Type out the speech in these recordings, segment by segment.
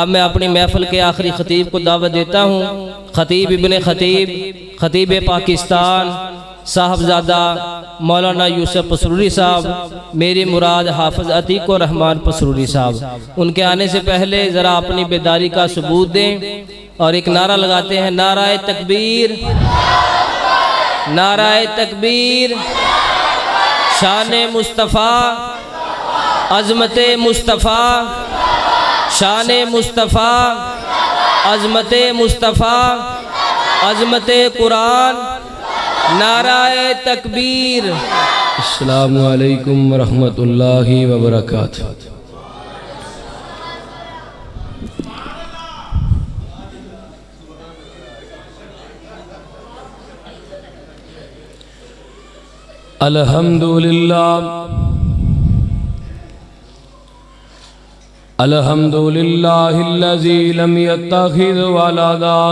اب میں اپنی محفل کے آخری خطیب کو دعوت دیتا ہوں، خطیب ابن خطیب، خطیب پاکستان، صاحبزادہ مولانا یوسف پسروری صاحب، میری مراد حافظ عتیق الرحمن پسروری صاحب۔ ان کے آنے سے پہلے ذرا اپنی بیداری کا ثبوت دیں اور ایک نعرہ لگاتے ہیں، نعرہ تکبیر، نعرہ تکبیر، شان مصطفیٰ، عظمت مصطفیٰ، شان مصطفیٰ، عظمت مصطفیٰ، عظمت قرآن، نعرہ تکبیر۔ السلام علیکم ورحمۃ اللہ وبرکاتہ۔ الحمدللہ الحمدللہ الذی لم یتخذ ولدا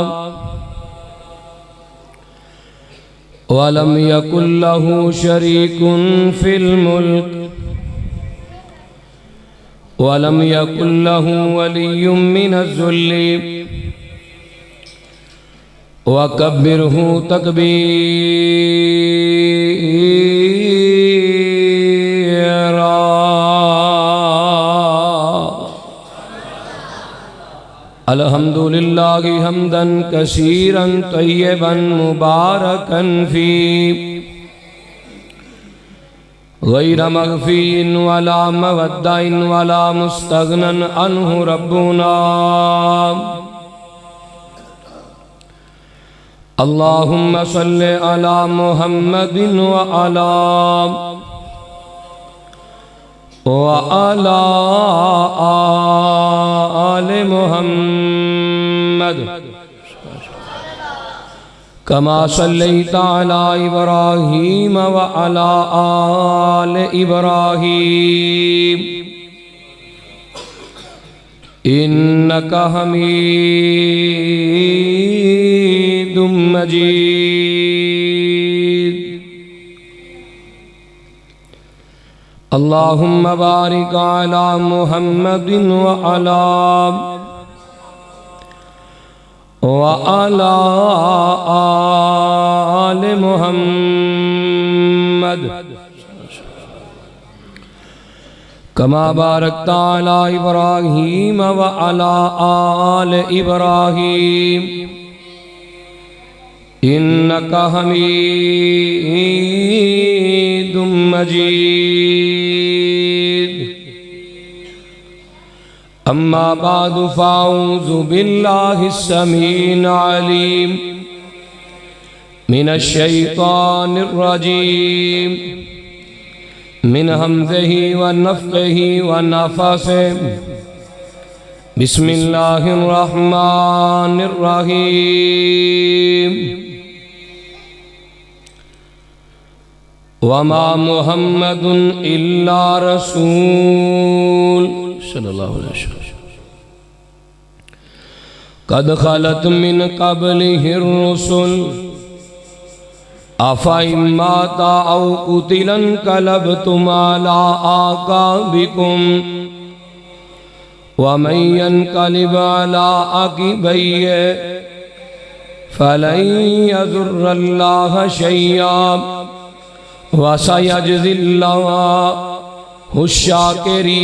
ولم یکن لہ شریک فی الملک ولم یکن لہ ولی من الذل وکبرہ تکبیرا۔ الحمدللہ حمدا کثیرا طیبا مبارکا فی غیر مغفی ولا مودع ولا مستغنا عنہ ربنا۔ اللہم صل علی محمد وعلی آل محمد کما صلیت علی ابراہیم وعلی آل ابراہیم انکا حمید مجید۔ اللہم بارک علی محمد وعلی آل محمد کما بارکت علی ابراہیم وعلی آل ابراہیم انکا حمید مجید۔ اما بعد فاعوذ باللہ السمیع العلیم من الشیطان الرجیم من حمزہ ونفخہ ونفثہ بسم اللہ الرحمن الرحیم۔ وما محمد الا رسول صلی اللہ علیہ وسلم قد خلت من قبلہ الرسل افإن مات او قتل انقلبتم على أعقابكم ومن ينقلب على عقبيه فلن يضر الله شيئا وَسَيَجْزِي اللَّهُ الشَّاكِرِينَ۔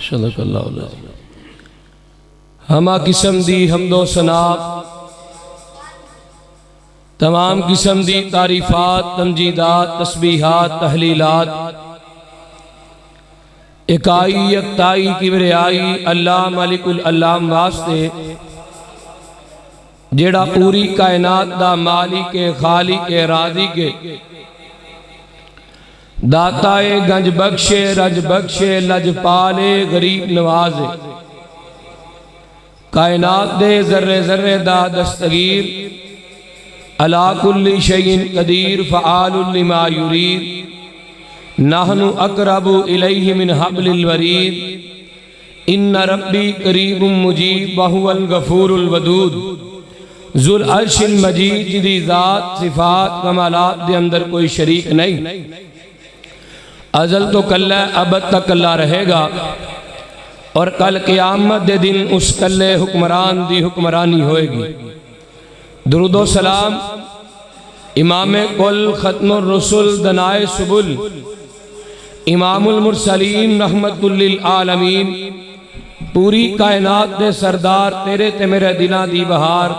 صدق اللہ العظیم۔ ہما قسم دی حمد و ثنا، تمام قسم دی تعریفات، تمجیدات، تسبیحات، تحلیلات اکائی یکتائی کبریائی اللہ ملک العلام واسطے جیڑا پوری کائنات دا مالک خالق رازق داتا گنج بخشے رج بخشے لج پالے غریب نوازے کائنات دے ذرے ذرے دا دستگیر علا کل شیء قدیر فعال لما یرید نحن اقرب الیہ من حبل الورید ان ربی قریب مجیب وہو الغفور الودود ذو العرش المجید جدی ذات صفات کمالات دے اندر کوئی شریک نہیں۔ ازل تو کلہ ہے، ابد تک کلہ رہے گا، اور کل قیامت دے دن اس کلے حکمران دی حکمرانی ہوئے گی۔ درود و سلام امام کل ختم الرسل دنائے سبل امام المرسلین رحمت للعالمین پوری کائنات دے سردار تیرے تے میرے دلاں دی بہار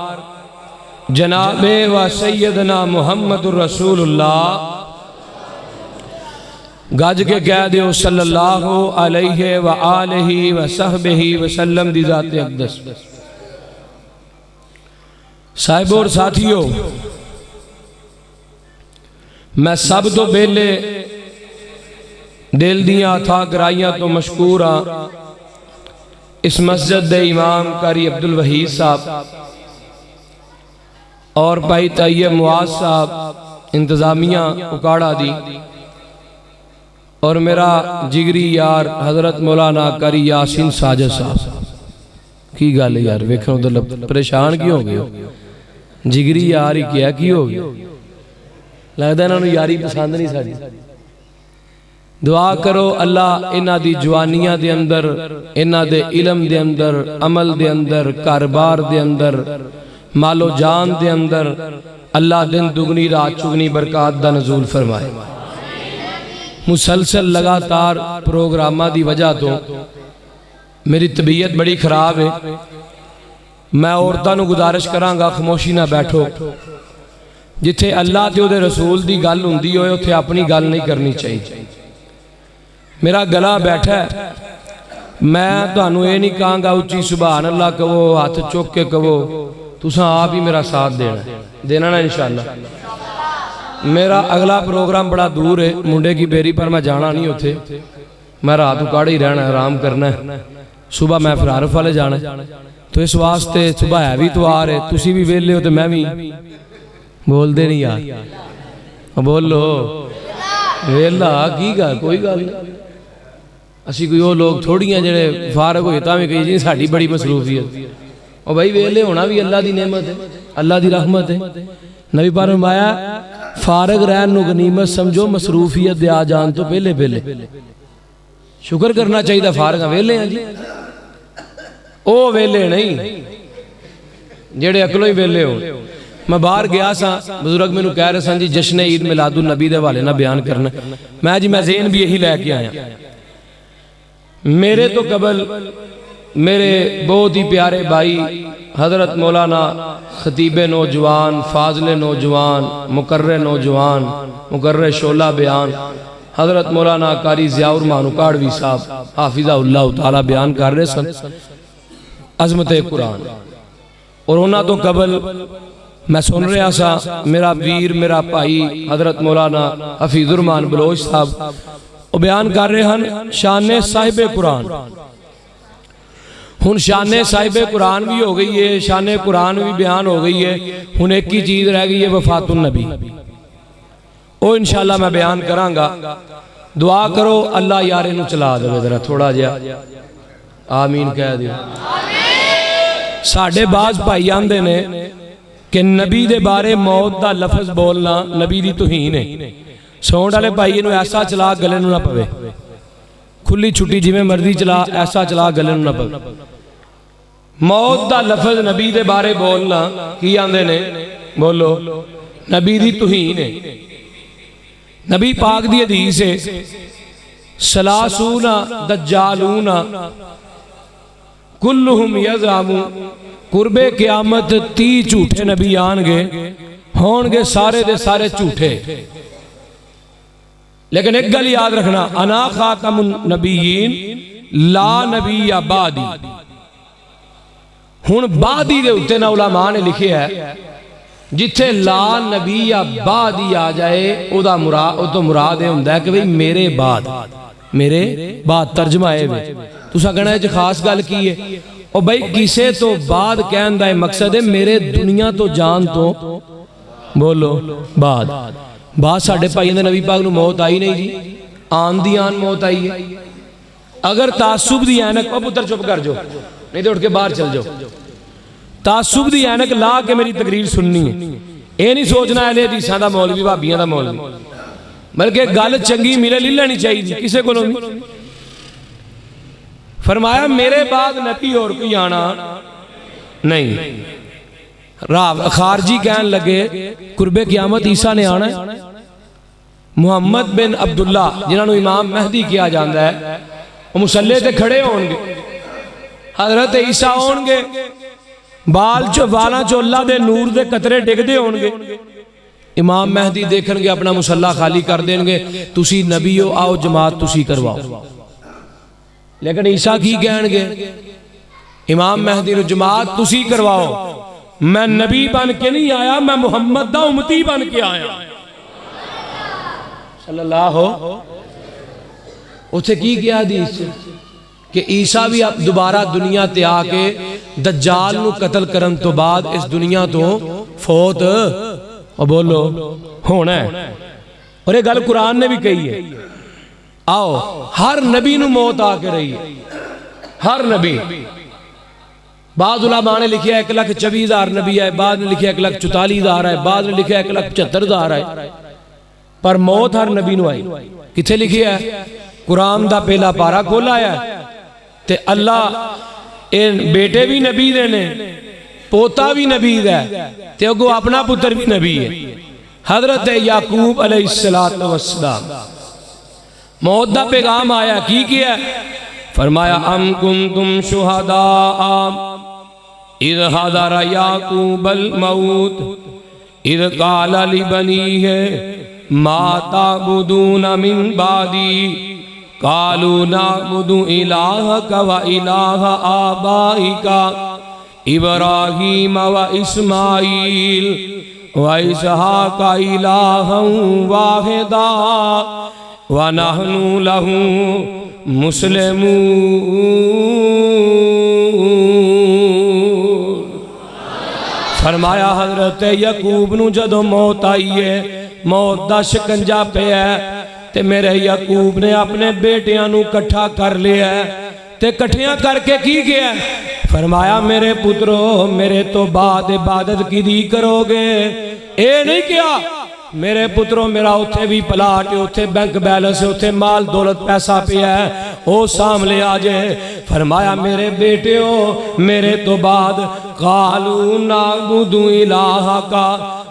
جناب و سیدنا محمد الرسول اللہ گاج کے کہہ دیو صلی اللہ علیہ وآلہ وصحبہ وسلم دی ذات اقدس۔ صاحب اور ساتھیوں، میں سب تو بیلے دل دیاں تھا گرائیاں تو مشکور ہاں اس مسجد دے امام قاری عبدالوحید صاحب اور بھائی طیب معاذ صاحب انتظامیہ اکاڑا دی، اور میرا جگری یار حضرت مولانا قاری یاسین ساجد صاحب کی گل یار ویکھو ادھر پریشان کیوں ہو گئے؟ جگری یار ہی کیا کی ہو گیا؟ لگتا ہے انہوں نے یاری پسند نہیں ساری۔ دعا کرو اللہ انہاں دی جوانیاں دے اندر، انہاں دے علم دے اندر، عمل دے اندر، کاربار دے اندر، مال و جان دے اندر اللہ دن دگنی رات چگنی برکات دا نزول فرمائے۔ مسلسل لگاتار پروگرامہ دی وجہ تو میری طبیعت بڑی خراب ہے، میں عورتاں نو گزارش کراں گا خاموشی نہ بیٹھو، جتھے اللہ تے دے رسول دی گل ہوندی ہوئے اتھے اپنی گل نہیں کرنی چاہیے۔ میرا گلا بیٹھا ہے، میں تانوں یہ نہیں کہاں گا اچھی سبحان اللہ کہو، ہاتھ چوک کے کہو، تساں آپ ہی میرا ساتھ دینا نا انشاءاللہ۔ میرا اگلا پروگرام بڑا دور ہے، منڈے کی بیری پر میں جانا نہیں ہوتے، میں رات اکاڑ ہی رہنا ہے، آرام کرنا ہے، صبح میں پھر عارف والے جانا ہے، تو اس واسطے صبح ہے بھی تو آ رہے، تسی بھی ویلے ہو تو میں بھی بول دے نہیں یار، بول لو ویلا کی گا کوئی گا نہیں۔ اسی کوئی وہ لوگ تھوڑی ہیں جڑے فارغ ہوئے تاں میں کہی جی ساڑھی بڑی مصروفیت، اور بھائی ویلے ہونا بھی اللہ دی نعمت ہے، اللہ دی رحمت ہے۔ نبی پاک نے فرمایا فارغ رہن نو غنیمت سمجھو، مصروفیت دے آ جان تو پہلے پہلے شکر کرنا چاہیے فارغ ویلے ہیں جی، او ویلے نہیں جڑے اکلوں ہی ویلے ہو۔ میں باہر گیا سا، بزرگ میں نو کہہ رہے سن جی جشن عید میلاد النبی دے والے نہ بیان کرنا، میں ذہن بھی یہی لے کے آیا۔ میرے تو قبل میرے بہت ہی پیارے بھائی حضرت مولانا خطیب نوجوان، فاضل نوجوان، مقرر نوجوان، مقرر شعلہ بیان حضرت مولانا قاری ضیاء الرحمان اکاڑوی صاحب حافظہ اللہ تعالی بیان کر رہے سن عظمت قرآن، اور انہاں تو قبل میں سن رہا سا میرا ویر میرا بھائی حضرت مولانا حفیظ الرحمان بلوچ صاحب وہ بیان کر رہے ہیں شان صاحب قرآن۔ ہن شان صاحب قرآن بھی ہو گئی ہے، شان قرآن بھی بیان ہو گئی ہے، ہن ایک ہی چیز رہ گئی ہے وفات النبی، وہ انشاءاللہ میں بیان کراں گا۔ دعا کرو اللہ یارے نو چلا دے ذرا تھوڑا جہا آمین کہہ دیو۔ ساڈے بعض بھائی آندے نے کہ نبی دے بارے موت دا لفظ بولنا نبی دی توہین ہے، سونڈ والے بھائی نو ایسا چلا گلے نو نہ پوے، کھلی چھٹی جی میں مرضی چلا ایسا چلا گلے نو نہ پوے۔ موت دا لفظ نبی دے بارے بولنا کی آندے نے بولو نبی دی توہین ہے۔ نبی پاک دی حدیث ہے سلاسون دجالون کلہم یزعمو، قرب قیامت 30 جھوٹے نبی آنگے ہون گے سارے دے سارے جھوٹے، لیکن ایک گل یاد رکھنا انا خاتم النبیین لا نبی بعدی۔ ہن بعدی دے اتے نا علماء نے لکھے ہے جتھے لا نبی یا بعدی آ جائے او تو مراد ہے ہوندہ ہے کہ بھئی میرے بعد ترجمہ ہے بھئی تو سا کہنا ہے جو خاص گل کی ہے، اور بھئی کسے تو بعد کہن دا مقصد ہے میرے دنیا تو جان تو بولو بعد ساڑھے پائیوں دے نبی پاک نو موت آئی نہیں جی، آن دی آن موت آئی ہے۔ اگر تعصب دی اینک پتر چپ کر جو نہیں تو اٹھ کے باہر چل جو، تعصب دی اینک لا کے میری تقریر سننی ہے، اے نہیں سوچنا اہل حدیثاں دا مولوی بھابیاں دا مولوی، بلکہ گل چنگی ملے لے لینی چاہیے کسے کو بھی. فرمایا میرے بعد نبی اور کوئی آنا نہیں. خارجی کہنے لگے قرب قیامت عیسیٰ نے آنا ہے. محمد بن عبداللہ جنہوں نے امام مہدی کیا جاندہ ہے وہ مسلح تے کھڑے ہون گے. حضرت عیسیٰ ہون گے بالاں چو اللہ دے نور دے قطرے ڈگ دے ہون گے. امام مہدی دیکھن گے اپنا مسلح خالی کر دیں گے تسی نبی ہو آؤ جماعت تسی کرواؤ. لیکن عیسیٰ کی کہن گے امام مہدی نے جماعت تسی کرواؤ میں نبی بن کے نہیں آیا میں محمد دا امتی بن کے آیا صلی اللہ ہو. اسے کی کیا حدیث کہ عیسیٰ بھی اب دوبارہ دنیا تے آ کے دجال نو قتل کرن تو بعد اس دنیا تو فوت اور بولو ہونا ہے. اور یہ گل قرآن نے بھی کہی ہے. آؤ ہر نبی نو موت آ کے رہی ہے ہر نبی. بعض علماء نے لکھیا 1,24,000 نبی ہے بعض نے لکھیا 1,44,000 ہے بعض نے لکھیا 1,75,000 ہے پر موت ہر نبی نو آئی. کتھے لکھیا ہے قرآن دا پہلا پارا کھولا ہے تے اللہ بیٹے بھی نبی دے نے پوتا بھی نبی دے تے اگو اپنا پتر بھی نبی ہے. حضرت یعقوب علیہ السلام موت دا پیغام آیا کی کیا فرمایا ام کنتم شہداء اذ حضر یعقوب الموت اذ قال لبنیہ ما تعبدون من بعدی قالوا نعبد الہک و الہ آبائک ابراہیم و اسماعیل و اسحاق الہا واحدا وَنَحْنُ لَهُ مُسْلِمُونَ. فرمایا حضرت یعقوب نو جدو موت آئی ہے موت دا شکنجا پہ ہے تے میرے یعقوب نے اپنے بیٹیاں نو کٹھا کر لیا ہے تے کٹھیاں کر کے کی گیا ہے. فرمایا میرے پترو میرے تو بعد عبادت کی دی کرو گے. اے نہیں کیا میرے پتروں میرا اتھے بھی پلاٹ ہے اتھے بینک بیلنس ہے اتھے مال دولت پیسہ پہ ہے او سامنے آجے. فرمایا میرے بیٹے ہو میرے تو بعد قالوا نعبد الہک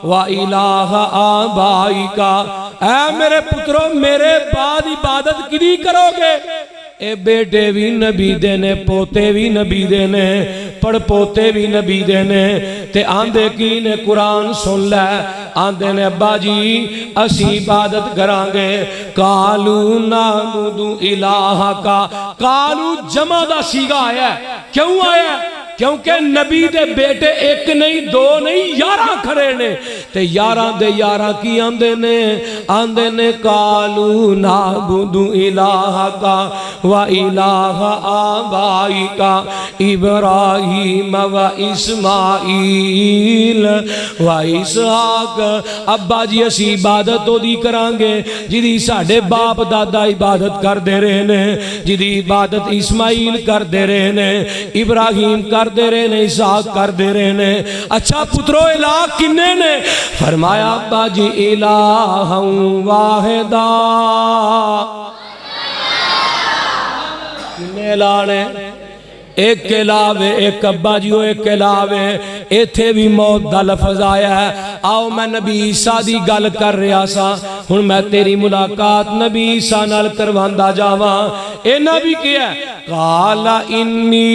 و الہ آبائک. اے میرے پتروں میرے بعد عبادت کی کرو گے. اے بیٹے بھی نبی دینے پوتے بھی نبی دینے پڑ پوتے بھی نبی دینے تے آندے کی نے قرآن سن لے آندے نے ابا جی اسی عبادت کرانگے. قالوا نعبد الہک قالوا جمع دا سیگا آیا ہے. کیوں آیا ہے کیونکہ نبی دے بیٹے ایک نہیں دو نہیں 11 کھڑے نے تے 11 دے 11 کی آندے نے قالوا نعبد الہک و الہ آبائک ابراہیم و اسماعیل و اسحاق. ابا جی اسی عبادت تو دی کرانگے جدی ساڑھے باپ دادا عبادت کر دے رہے نے جدی عبادت اسماعیل کر دے رہے نے ابراہیم کر دے رہے نے اسحاق کر دے رہے نے. اچھا پترو الہ کنے نے فرمایا ابا جی الہ واحدا. کنے لانے ایک کلاوے ایک ابا جیو ایک کلاوے ایتھے بھی موت دا لفظ آیا ہے. آؤ میں نبی عیسیٰ دی گل کر رہا سا ہن میں تیری ملاقات نبی عیسیٰ نال کرواندہ جاواں. اے نبی کیا ہے قال انی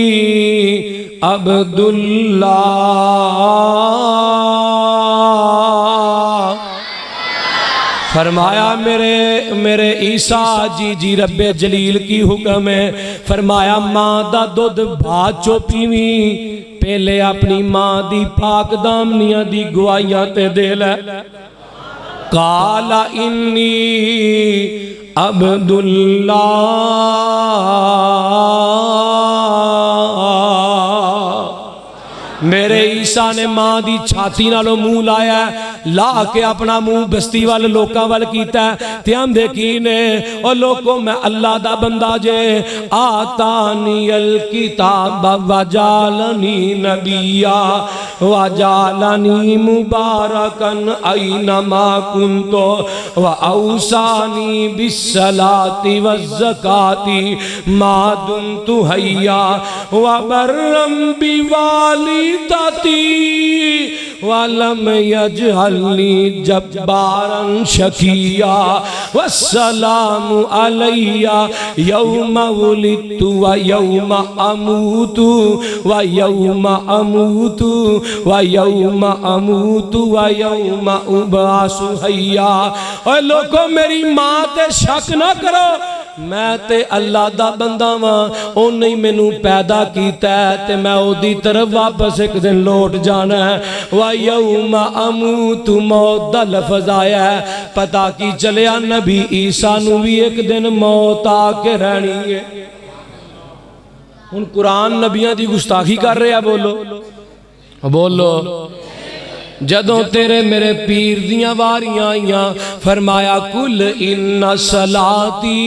عبداللہ. فرمایا میرے عیسیٰ جی رب جلیل کی حکم ہے. فرمایا ماں دا دودھ بھات چو پیویں پہلے اپنی ماں دی پاک دامنیاں دی گوائیاں تے دے لے. قال انی عبداللہ. میرے عیسیٰ عیسیٰ نے ماں دی چھاتی نالوں منہ لایا لا کے اپنا منہ بستی وال لوکاں وال کیتا تے آندے کی نے او لوکو میں اللہ دا بندہ جے آتانی الکتاب وجالنی نبیا وجالنی مبارکن اینما کنتو واوصانی بالصلاۃ والزکاۃ ما دمت حیا وبرا بوالدتی ولم یجعلنی جبارا شقیا والسلام علی یوم ولدت ویوم اموت ویوم اموت ویوم اموت ویوم ابعث حیا۔ اے لوگو میری ماں تے شک نہ کرو، میں تے اللہ دا بندہ واں، اونے مینوں پیدا کیتا ہے تے میں او دی طرف واپس ایک دن لوٹ جانا ہے۔ وَيَوْمَ أَمُوتُ موت دا لفظ آیا ہے، پتہ کی چلیا نبی عیسیٰ نو بھی ایک دن موت آ کے رہنی ہے۔ ان قرآن نبیاں دی گستاخی کر رہے ہیں، بولو بولو۔ جدوں تیرے میرے پیر دیاں واریاں آئیاں فرمایا کل ان صلاتی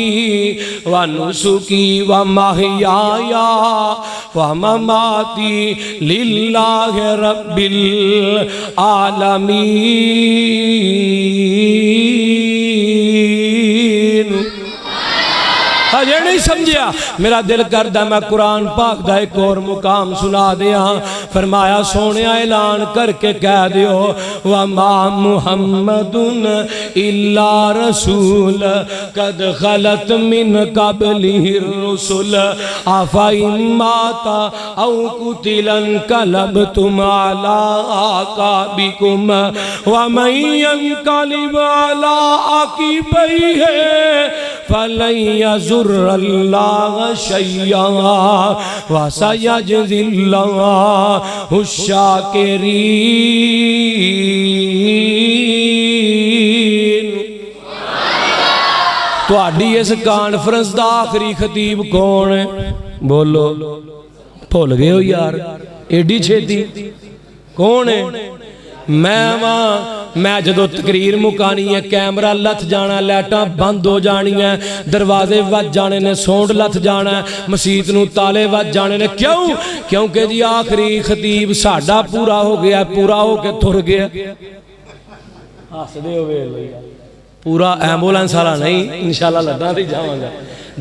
و نسکی و محیایا و مماتی للہ رب العالمین۔ یہ نہیں سمجھیا، میرا دل کردہ میں قرآن پاک دا ایک اور مقام سنا دیا۔ فرمایا سونیا اعلان کر کے کہہ دیو وَمَا مُحَمَّدٌ إِلَّا رَسُولٌ قَدْ خَلَتْ مِنْ قَبْلِهِ الرُّسُلُ أَفَإِن مَّاتَ أَوْ قُتِلَ انقلبتم عَلَىٰ أَعْقَابِكُمْ وَمَن يَنقلب عَلَىٰ عَقِبَيْهِ فَلَن يَضُرَّ اللَّهَ شَيْئًا وَسَيَجْزِي اللَّهُ الشَّاكِرِينَ۔ تو آڈی اس کانفرنس دا آخری خطیب کون ہے؟ بولو بھول گئے ہو یار ایڈی چھیتی کون ہے؟ میں جدو تقریر مکانی ہے کیمرہ لتھ جانا لیٹاں بند ہو جانی ہے دروازے وچ جانے نے سونڈ لتھ جانا ہے مسجد نو تالے وچ جانے نے کیوں؟ کیونکہ جی آخری خطیب ساڈا پورا ہو گیا پورا ہو کے تھر گیا پورا ایمبولینس والا نہیں انشاءاللہ لداں تے جاواں گا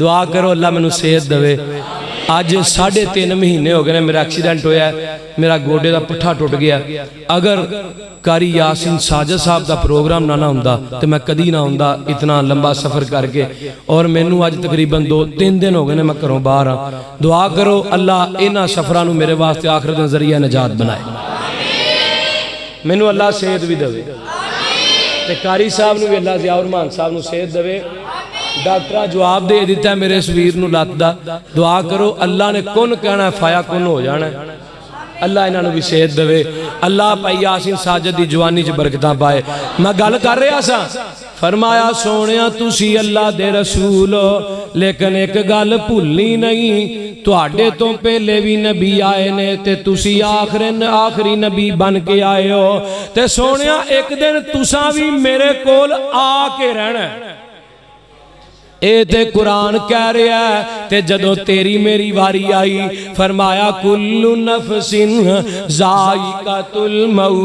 دعا کرو اللہ مینوں صحت دے۔ آج 3.5 مہینے ہو گئے میرا ایکسیڈنٹ ہویا ہے میرا گوڑے دا پٹھا ٹوٹ گیا اگر قاری یاسین ساجد صاحب دا پروگرام نہ ہوندا تو میں کدی نہ ہوندا اتنا لمبا سفر کر کے اور مینوں آج تقریباً 2-3 دن ہو گئے میں گھروں باہر ہاں دعا کرو اللہ انہاں سفراں نوں میرے واسطے آخرت دا ذریعہ نجات بنائے مینوں اللہ صحت بھی دے تے قاری صاحب نوں بھی اللہ ضیاء الرحمان صاحب نوں صحت دے ڈاکٹرہ جواب دے دیتا ہے میرے اس ویر نو لات دا دعا کرو اللہ نے کن کہنا ہے فایا کن ہو جانا ہے اللہ انہاں نو بھی صحت دے اللہ پائی یاسین ساجد دی جوانی چ برکتاں پائے۔ میں گل کر رہا سا فرمایا سونیا تسی اللہ دے رسول لیکن ایک گل بھولنی نہیں تواڈے تو پہلے بھی نبی آئے نے تے تسی آخری نبی بن کے آئے ہو تے سونیا ایک دن تساں بھی میرے کول آ کے رہنا ہے اے تے قرآن کہہ رہا ہے تے جدو تیری میری واری آئی فرمایا کل نفس ذائقۃ الموت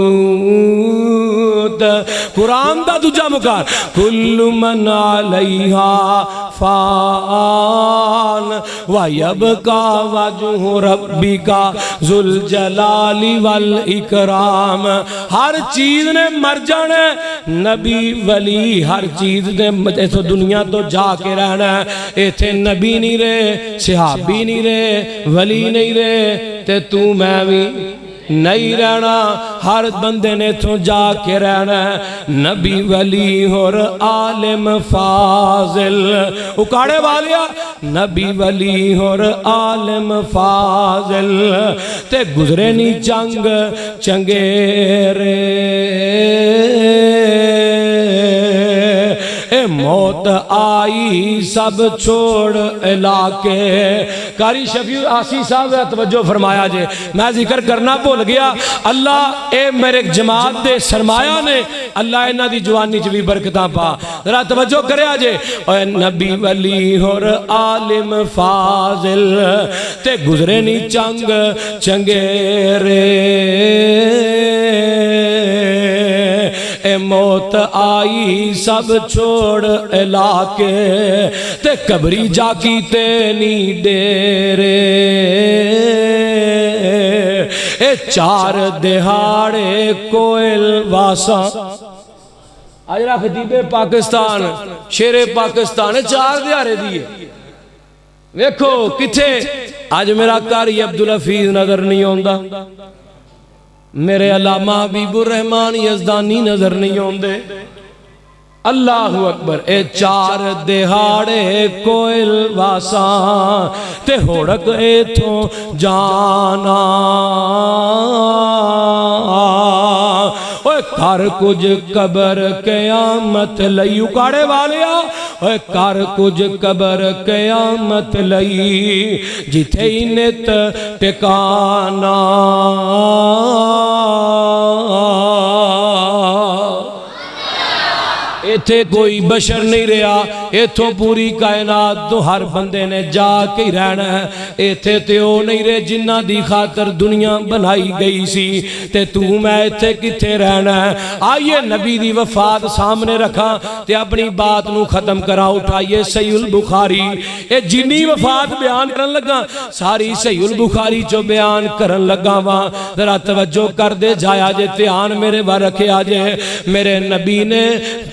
قرآن دا دوجا مقام کل من علیہا فان ویبقى وجہ ربک ذو الجلال والاکرام۔ ہر چیز نے مر جانا ہے نبی ولی ہر چیز نے ایتھے دنیا تو جا کے رہنا ہے ایتھے نبی نہیں رہے صحابی نہیں رہے ولی نہیں رہے تے تو میں بھی نہیں رہنا ہر بندے نے تو جا کے رہنا ہے نبی ولی اور عالم فاضل اکاڑے والیا نبی ولی اور عالم فاضل تے گزرے نہیں جنگ چنگیرے اے موت آئی سب چھوڑ علاقے. قاری شفیع آسی صاحب توجہ فرمایا جے, میں ذکر کرنا بھول گیا. اللہ اے میرے جماعت دے سرمایہ نے, اللہ انہاں دی جوانی چ بھی برکتاں پا. ذرا توجہ کریا جے. اے نبی ولی اور عالم فاضل تے گزرے نی چنگ چنگیرے, اے موت آئی سب چھوڑ علاقے تے قبری جا کی تینی ڈیرے. اے چار دہاڑے کوئل واساں. آج را خطیب پاکستان شیر پاکستان چار دہاڑے دیئے. ویکھو کتھے آج میرا قاری عبدالحفیظ نظر نہیں ہوندا, میرے علامہ حبیب الرحمن یزدانی نظر نہیں ہوندے. اللہ اکبر. اے چار دہاڑے کوئل واساں تے ہوڑک ایتھوں جانا, اوے کر کچھ قبر قیامت لئی. اکاڑے والیا اوے کر کچھ قبر قیامت لئی, جتھے ہی نت ٹکانا. ایتھے کوئی بشر نہیں رہا, ایتھوں پوری کائنات تو ہر بندے نے جا کے رہنا ہے. ایتھے تے او نہیں رہے جنہ دی خاطر دنیا بنائی گئی سی, تے تو میں ایتھے کتھے رہنا ہے. آئیے نبی دی وفات سامنے رکھا تے اپنی بات نو ختم کرا. اٹھائیے صحیح البخاری, اے جنی وفات بیان کرن لگا ساری صحیح البخاری جو بیان کرن لگا وہاں. ذرا توجہ کر دے جایا جے, دھیان میرے بار رکھے آجے. میرے نبی نے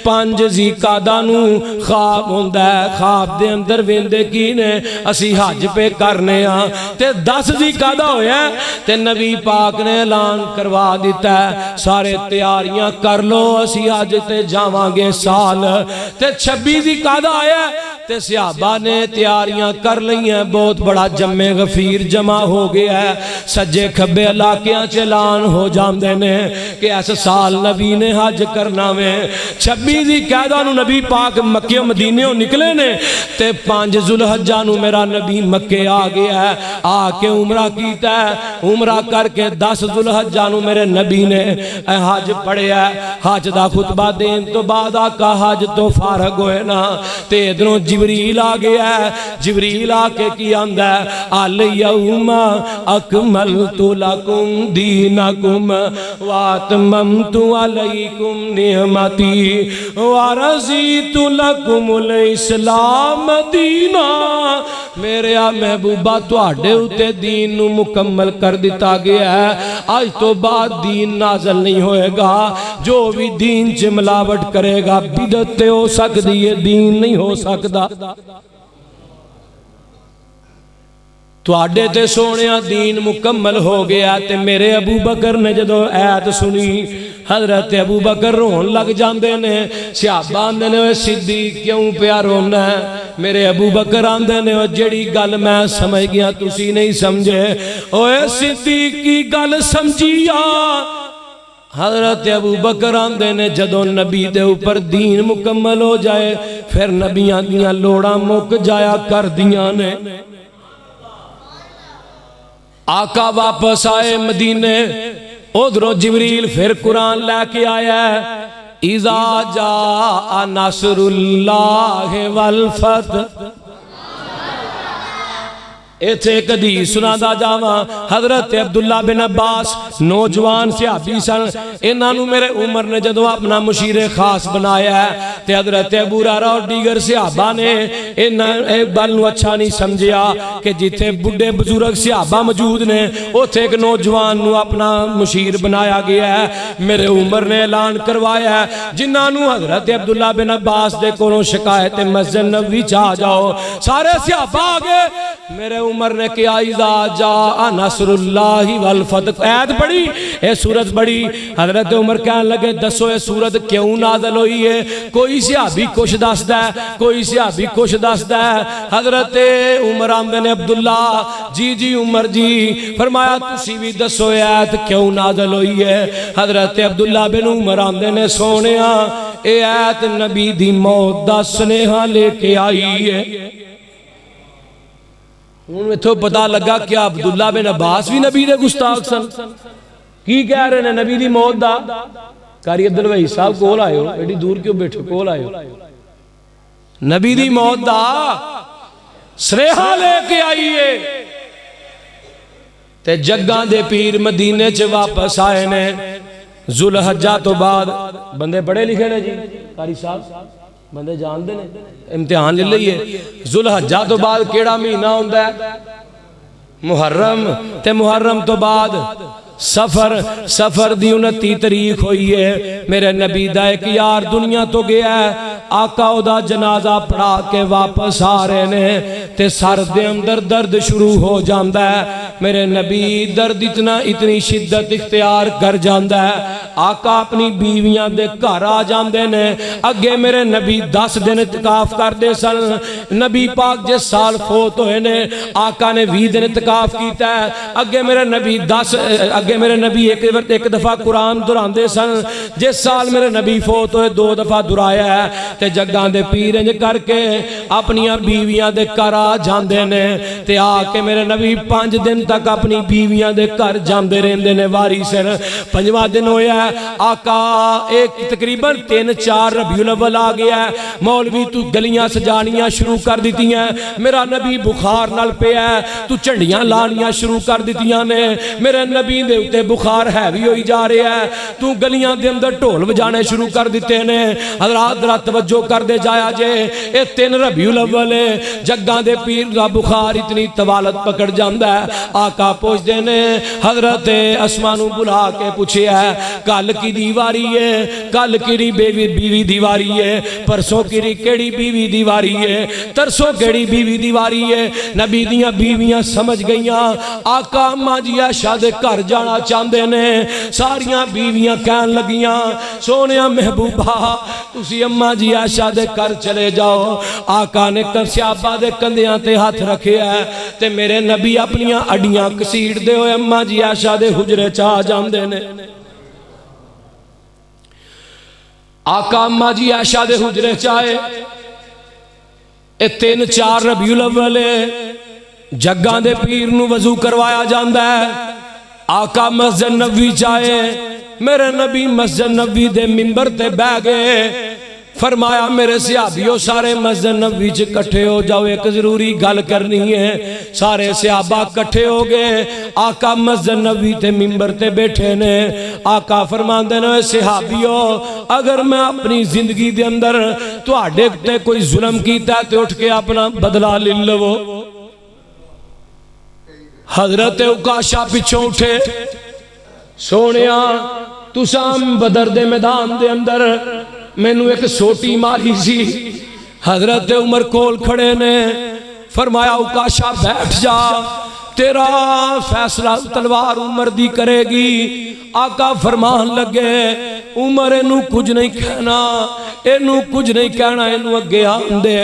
5 ذی قعدہ نو خواب ہوندا ہے, خواب دے اندر ویندے کی نے اسی حج پہ کرنے ہاں, تے 10 ذی قعدہ ہویا ہے تے نبی پاک نے اعلان کروا دیتا ہے سارے تیاریاں کر لو اسی حج تے جاواں گے سال. تے 26 ذی قعدہ آیا ہے تے صحابہ نے تیاریاں کر لئی ہیں. بہت بڑا جمع غفیر جمع ہو گیا ہے, سجے کھبے علاقیاں چلان ہو جاندے نے کہ ایسا سال نبی نے حج کرنا میں. 26 ذی قعدہ نو نبی پاک مکے و مدینے ہو نکلے نے تے 5 ذوالحجہ نو میرا نبی مکے آ گیا ہے, آ کے عمرہ کیتا ہے. عمرہ کر کے 10 ذوالحجہ نو میرے نبی نے حج پڑھیا ہے. حج دا خطبہ دین تو بعد آقا حج تو فارغ ہوئے نا تے ادھروں جبریل آ گیا ہے. جبریل آ کے کی آندہ ہے الیوم اکملت لکم دینکم واتممت علیکم نعمتی ورضیت لکم الاسلام دینا. میرے محبوبہ تواڈے اُتے دین نو مکمل کر دیتا گیا ہے. آج تو بعد دین نازل نہیں ہوئے گا. جو بھی دین چ ملاوٹ کرے گا بدعت ہو سکتی ہے, دین نہیں ہو سکتا. تو آڈے تے سونیا دین مکمل ہو گیا. تے میرے ابو بکر نے جدو ایت سنی, حضرت ابو بکر رون لگ جاندے نے. صحابہ آندے نے اوے صدیق کیوں پیا رونا ہے. میرے ابو بکر آندے نے جڑی گل میں سمجھ گیا تسی نہیں سمجھے. اوے صدیق کی گل سمجھیا. حضرت ابو بکر آندے نے جدو نبی دے اوپر دین مکمل ہو جائے پھر نبیاں دیاں لوڑاں مک جایا کر دیاں نے. آقا واپس آئے مدینے, ادھروں جبریل پھر قرآن لے کے آیا ہے. اذا جاء نصر اللہ والفتح. ایتھے ایک حدیث سنا دا جاواں. حضرت عبداللہ بن عباس نوجوان صحابی سن. انہاں نو میرے عمر نے جدو اپنا مشیر خاص بنایا ہے تے حضرت ابو ہریرہ اور دیگر صحابہ نے انہاں گل نو اچھا نہیں سمجھیا کہ جتھے بڈھے بزرگ صحابہ موجود نے اوتھے ایک نوجوان نو اپنا مشیر بنایا گیا ہے. میرے عمر نے اعلان کروایا ہے جنہاں نو حضرت عبداللہ بن عباس دے کولوں شکایت مسجد نبوی چ آ جاؤ. سارے صحابہ آ گئے. میرے عمر نے کیا اذا جاء نصر اللہ والفتح ایت پڑھی, اے سورت پڑھی. حضرت عمر کہنے لگے دسو اے سورت کیوں نازل ہوئی ہے. کوئی صحابی کچھ دسدا ہے, کوئی صحابی کچھ دسدا ہے. حضرت عمر آمدے نے عبداللہ جی عمر جی فرمایا تسی بھی دسو ایت کیوں نازل ہوئی ہے. حضرت عبداللہ بن عمر آمدے نے سونیا اے ایت نبی دی موت دا سنیہا لے کے آئی ہے۔ ان میں تو پتا لگا کہ عبداللہ بن عباس بھی نبی دے گستاخ سن۔ کی کہہ رہے ہیں نبی دی موت دا؟ قاری عبدالوہی صاحب کول آئے ہو، ایڈی دور کیوں بیٹھو، کول آئے ہو، نبی دی موت دا سنیہا لے کے آئی ہے۔ تے جگاں دے پیر مدینے چ واپس آئے نے ذوالحجہ تو بعد۔ بندے پڑھے لکھے نے جی قاری صاحب، بندے جان دے نے، امتحان لے لئیے۔ ذوالحجہ تو بعد کیڑا مہینہ ہوندا ہے؟ محرم، تے محرم تو بعد سفر دی 29 تاریخ ہوئی ہے۔ میرے نبی دا ایک یار دنیا تو گیا ہے، آقا او دا جنازہ پڑھا کے واپس آ رہے نے تے سر دے اندر درد شروع ہو جاندا ہے۔ میرے نبی درد اتنی شدت اختیار کر جاندا ہے، آقا اپنی بیویاں دے گھر آ جاندے نے۔ اگے میرے نبی 10 دن اعتکاف کر دے سن، نبی پاک جس سال فوت ہوئے نے آقا نے 20 دن اعتکاف کیتا ہے۔ اگے میرے نبی ایک دفعہ قرآن دوران دے سن، جس سال میرے نبی فوت ہوئے 2 دفعہ درایا ہے۔ تے جگاں دے پیر انج کر کے اپنیاں بیویاں دے گھر آ جاندے نے تے آ کے میرے نبی 5 دن تک اپنی بیویاں دے گھر جاندے رہندے نے واری سر۔ 5واں دن ہویا ہے، آقا ایک تقریباً 3-4 ربیع الاول آ گیا ہے، مولوی تو گلیاں سجانیاں شروع کر دیتی ہیں، میرا نبی بخار نال پیا ہے، تو چنڈیاں لانیاں شروع کر دیتیاں نے، میرے نبی دے اتے بخار ہیوی ہوئی جا رہا ہے، تو گلیاں دے اندر ڈھول بجانے شروع کر دیتے نے۔ حضرات ذرا توجہ کر دے جایا جے، اے 3 ربیع الاول ہے، جگاں دے پیر دا بخار اتنی طوالت پکڑ جاندا ہے۔ آقا پوچھ دینے حضرت اسماء نو بلا کے پوچھے ہے، کل کی دیواری ہے، کل کی بیوی دیواری ہے، پرسوں کی کیڑی بیوی دیواری ہے، ترسوں کیڑی بیوی دیواری ہے۔ نبی دیاں بیویاں سمجھ گئیاں آقا اماں جی عائشہ دے گھر جانا چاہندے نے۔ ساریاں بیویاں کہن لگیاں سونیا محبوبہ تسی اماں جی عائشہ دے گھر چلے جاؤ۔ آقا نے صحابہ دے کندھیاں تے ہاتھ رکھے ہے تے میرے نبی اپنیاں اڈیاں کسیڑ دے ہوئے اماں جی عائشہ دے حجرے چاہ جاندے نے۔ آقا اماں جی عائشہ دے حجرے چاہے، اے 3-4 ربیع الاول جگاں دے پیر نو وضو کروایا جاندا ہے۔ آقا مسجد نبوی چاہے، میرے نبی مسجد نبوی دے منبر تے بہ گئے، فرمایا میرے صحابیوں سارے مسجد نبوی چ کٹھے ہو جاؤ، ایک ضروری گل کرنی ہے۔ سارے صحابہ کٹھے ہو گئے، آقا مسجد نبوی تے منبر تے بیٹھے نے۔ آقا فرماندے نے صحابیوں اگر میں اپنی زندگی دے اندر تواڈے تے کوئی ظلم کیتا ہے تے اٹھ کے اپنا بدلہ لے لو۔ حضرت عکاشہ پچھوں اٹھے، سونیا تسام بدر دے میدان دے اندر میں نو ایک سوٹی ماری سی۔ حضرت عمر کول کھڑے نے، فرمایا عکاشہ بیٹھ جا، تیرا فیصلہ تلوار عمر دی کرے گی۔ آقا فرمان لگے عمر اینو کچھ نہیں کہنا، اینو کچھ نہیں کہنا، اینو اگے آندے۔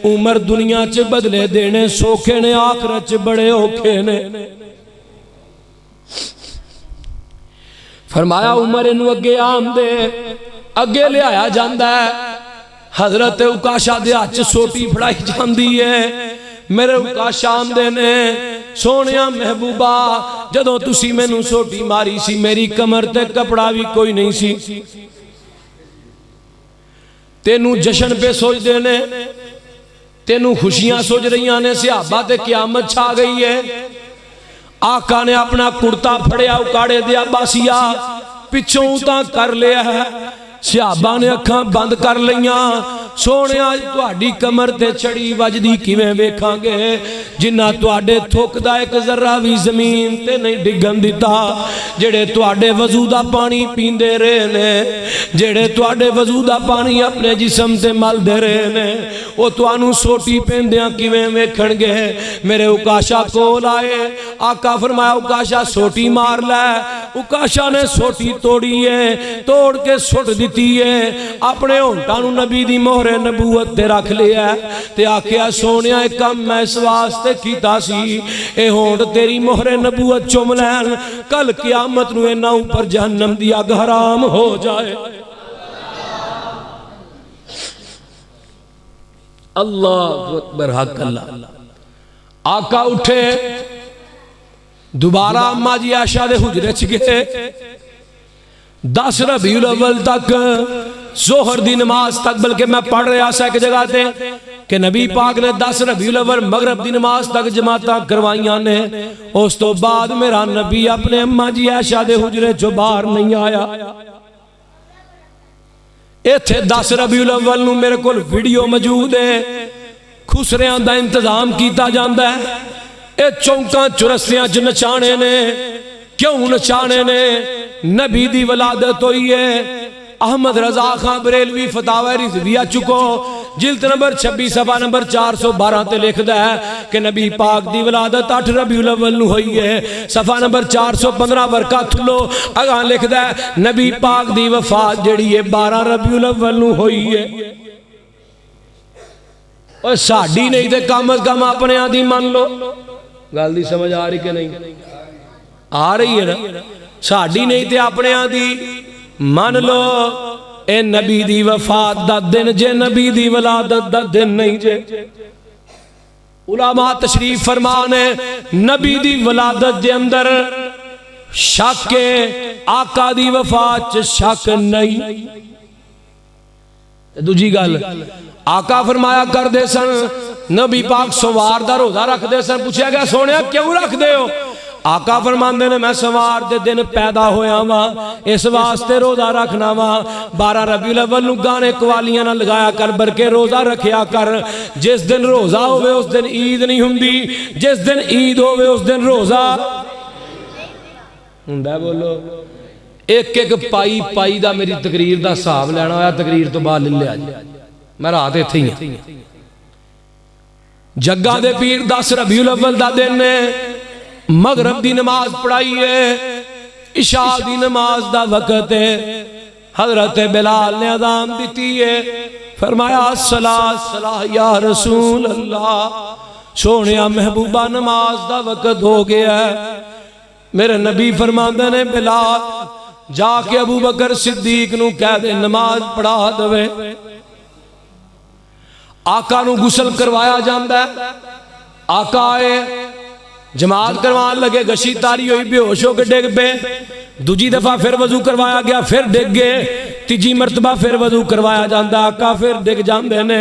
عمر دنیا چ بدلے دینے سوکھے نے، آخرت چ بڑے اوکھے نے۔ فرمایا عمر اینو اگے آندے، اگے لے آیا جاندہ ہے۔ حضرت عکاشہ دے ہاتھ سوٹی پھڑائی جاندی ہے۔ میرے عکاشہ آندے نے، سونیا محبوبہ جدوں تسی میں نو سوٹی ماری سی میری کمر تے کپڑا بھی کوئی نہیں سی، تینو جشن پہ سوچ دینے، تینو خوشیاں سوچ رہی آنے، صحابہ تے قیامت چھا گئی ہے۔ آقا نے اپنا کرتا پھڑیا اکاڑے دیا باسیا پچھوں تا کر لیا ہے۔ صحابہ نے اکھاں بند کر لیاں، سونے آج تواڈی کمر تے چڑی وجدی کیویں ویکھاں گے جنہ تواڈے تھوک دا ایک ذرہ بھی زمین تے نہیں ڈگن دیتا، جڑے تواڈے وضو دا پانی پیندے رہے نے، جڑے تواڈے وضو دا پانی اپنے جسم تے مل دے رہے نے، وہ توانو سوٹی پیندیاں کیویں ویکھن گے۔ میرے عکاشہ کول آئے، آقا فرمایا عکاشہ سوٹی مار لے۔ عکاشہ نے سوٹی توڑی ہے، توڑ کے سٹ دیتی ہے، اپنے ہونٹاں نو نبی دی مہر نبوت تے رکھ لیا ہے تے آکھیا سونیا ایک کم میں اس واسطے کیتا سی، اے ہونٹ تیری مہر نبوت چوم لین، کل قیامت نو انہاں اوپر جہنم دی اگ حرام ہو جائے۔ اللہ اکبر حق اللہ. آقا اٹھے دوبارہ اماں جی عائشہ دے حجرے چ گئے. 10 ربیع الاول تک ظہر دی نماز تک بلکہ میں پڑھ رہا سا ایک جگہ تے کہ نبی پاک نے 10 ربیع الاول مغرب دی نماز تک جماعتاں کروائیاں نے. اس تو بعد میرا نبی اپنے اماں جی عائشہ دے حجرے چوں باہر نہیں آیا. ایتھے 10 ربیع الاول نو میرے کول ویڈیو موجود ہے. خسریاں دا انتظام کیتا جاندا ہے. اے چونکاں چرسیاں چ نچانے نے. کیوں نچانے نے؟ نبی دی ولادت ہوئی ہے. احمد رضا خان بریلوی فتاوی رضویہ چکو جلد نمبر 26 صفحہ نمبر 412 تے لکھدا ہے کہ نبی پاک دی ولادت 8 ربیع الاول نو ہوئی ہے. صفحہ نمبر 415 ورقہ تھلو اگاں لکھدا ہے نبی پاک دی وفات جڑی ہے 12 ربیع الاول نو ہوئی ہے. اور ساڈی نہیں تے کم از کم اپنے آدھی مان لو. گل دی سمجھ آ رہی کہ نہیں؟ آ رہی ہے نا. ساڈی نہیں تے اپنے آدھی مان لو. اے نبی دی وفات دا دن جے نبی دی ولادت دا دن نہیں جے. علماء تشریف فرمانے نبی دی ولادت دے اندر شک آقا دی وفات شک نہیں. دوجی گل آقا فرمایا کر دے سن نبی پاک سوار دا روزہ رکھ دے سن. پوچھا گیا سونے کیوں رکھ دے ہو؟ آقا فرماندے نے میں سوار دے دن پیدا ہویا ماں اس واسطے روزہ رکھنا ماں. 12 ربیع الاول نو گانے قوالیاں نہ لگایا کر بلکہ روزہ رکھیا کر. جس دن روزہ ہوئے اس دن عید نہیں ہوندی. جس دن عید ہوئے اس دن روزہ ہوندا. بولو ایک ایک پائی پائی دا میری تقریر دا حساب لینا ہویا تقریر تو بعد لے لیا جی. میں رات ایتھے ہی ہوں. جگہ دے پیر 10 ربیع الاول دا دن نے مغرب دی نماز پڑھائی ہے. عشاء دی نماز دا وقت ہے. حضرت بلال نے اذان دیتی ہے. فرمایا الصلاۃ صلاۃ یا رسول اللہ. سونیا محبوبہ نماز دا وقت ہو گیا ہے. میرے نبی فرماندے نے بلال جا کے ابو بکر صدیق نو کہہ دے نماز پڑھا دے. آقا نو غسل کروایا جاندا ہے. آقا آئے جماعت کروان لگے گشی تاری ہوئی بے ہوش ہو کے ڈگ پے. دوجی دفعہ پھر وضو کروایا گیا پھر ڈگ گئے. تیجی مرتبہ پھر وضو کروایا جاندا. آقا پھر ڈگ جاندے نے.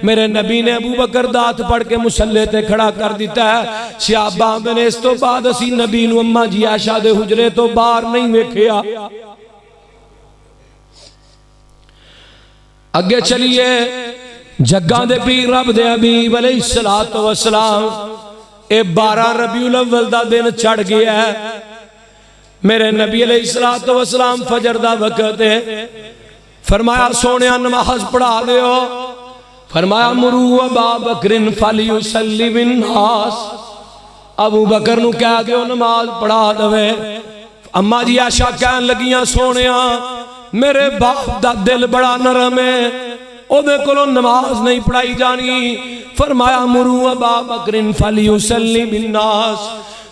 میرے نبی نے ابو بکر دات پڑھ کے مصلی تے کھڑا کر دیتا ہے. صحابہ نے اس تو بعد اسی نبی نو اماں جی عائشہ دے حجرے تو باہر نہیں ویکھیا. اگے چلیے جگاں دے پیر رب دے حبیب علیہ الصلوۃ والسلام اے 12 ربیع الاول دا دن چڑھ گیا ہے. میرے نبی علیہ الصلوۃ والسلام فجر دا وقت ہے. فرمایا سونیا نماز پڑھا دیو. فرمایا مرو ابا بکر فلیصلی بالناس. ابو بکر نو کہہ دیو نماز پڑھا دے. اماں جی عائشہ کہن لگیاں سونیا میرے باپ دا دل بڑا نرم ہے او دے کولوں نماز نہیں پڑھائی جانی. فرمایا مرو ابا بکر فلیصلی بالناس.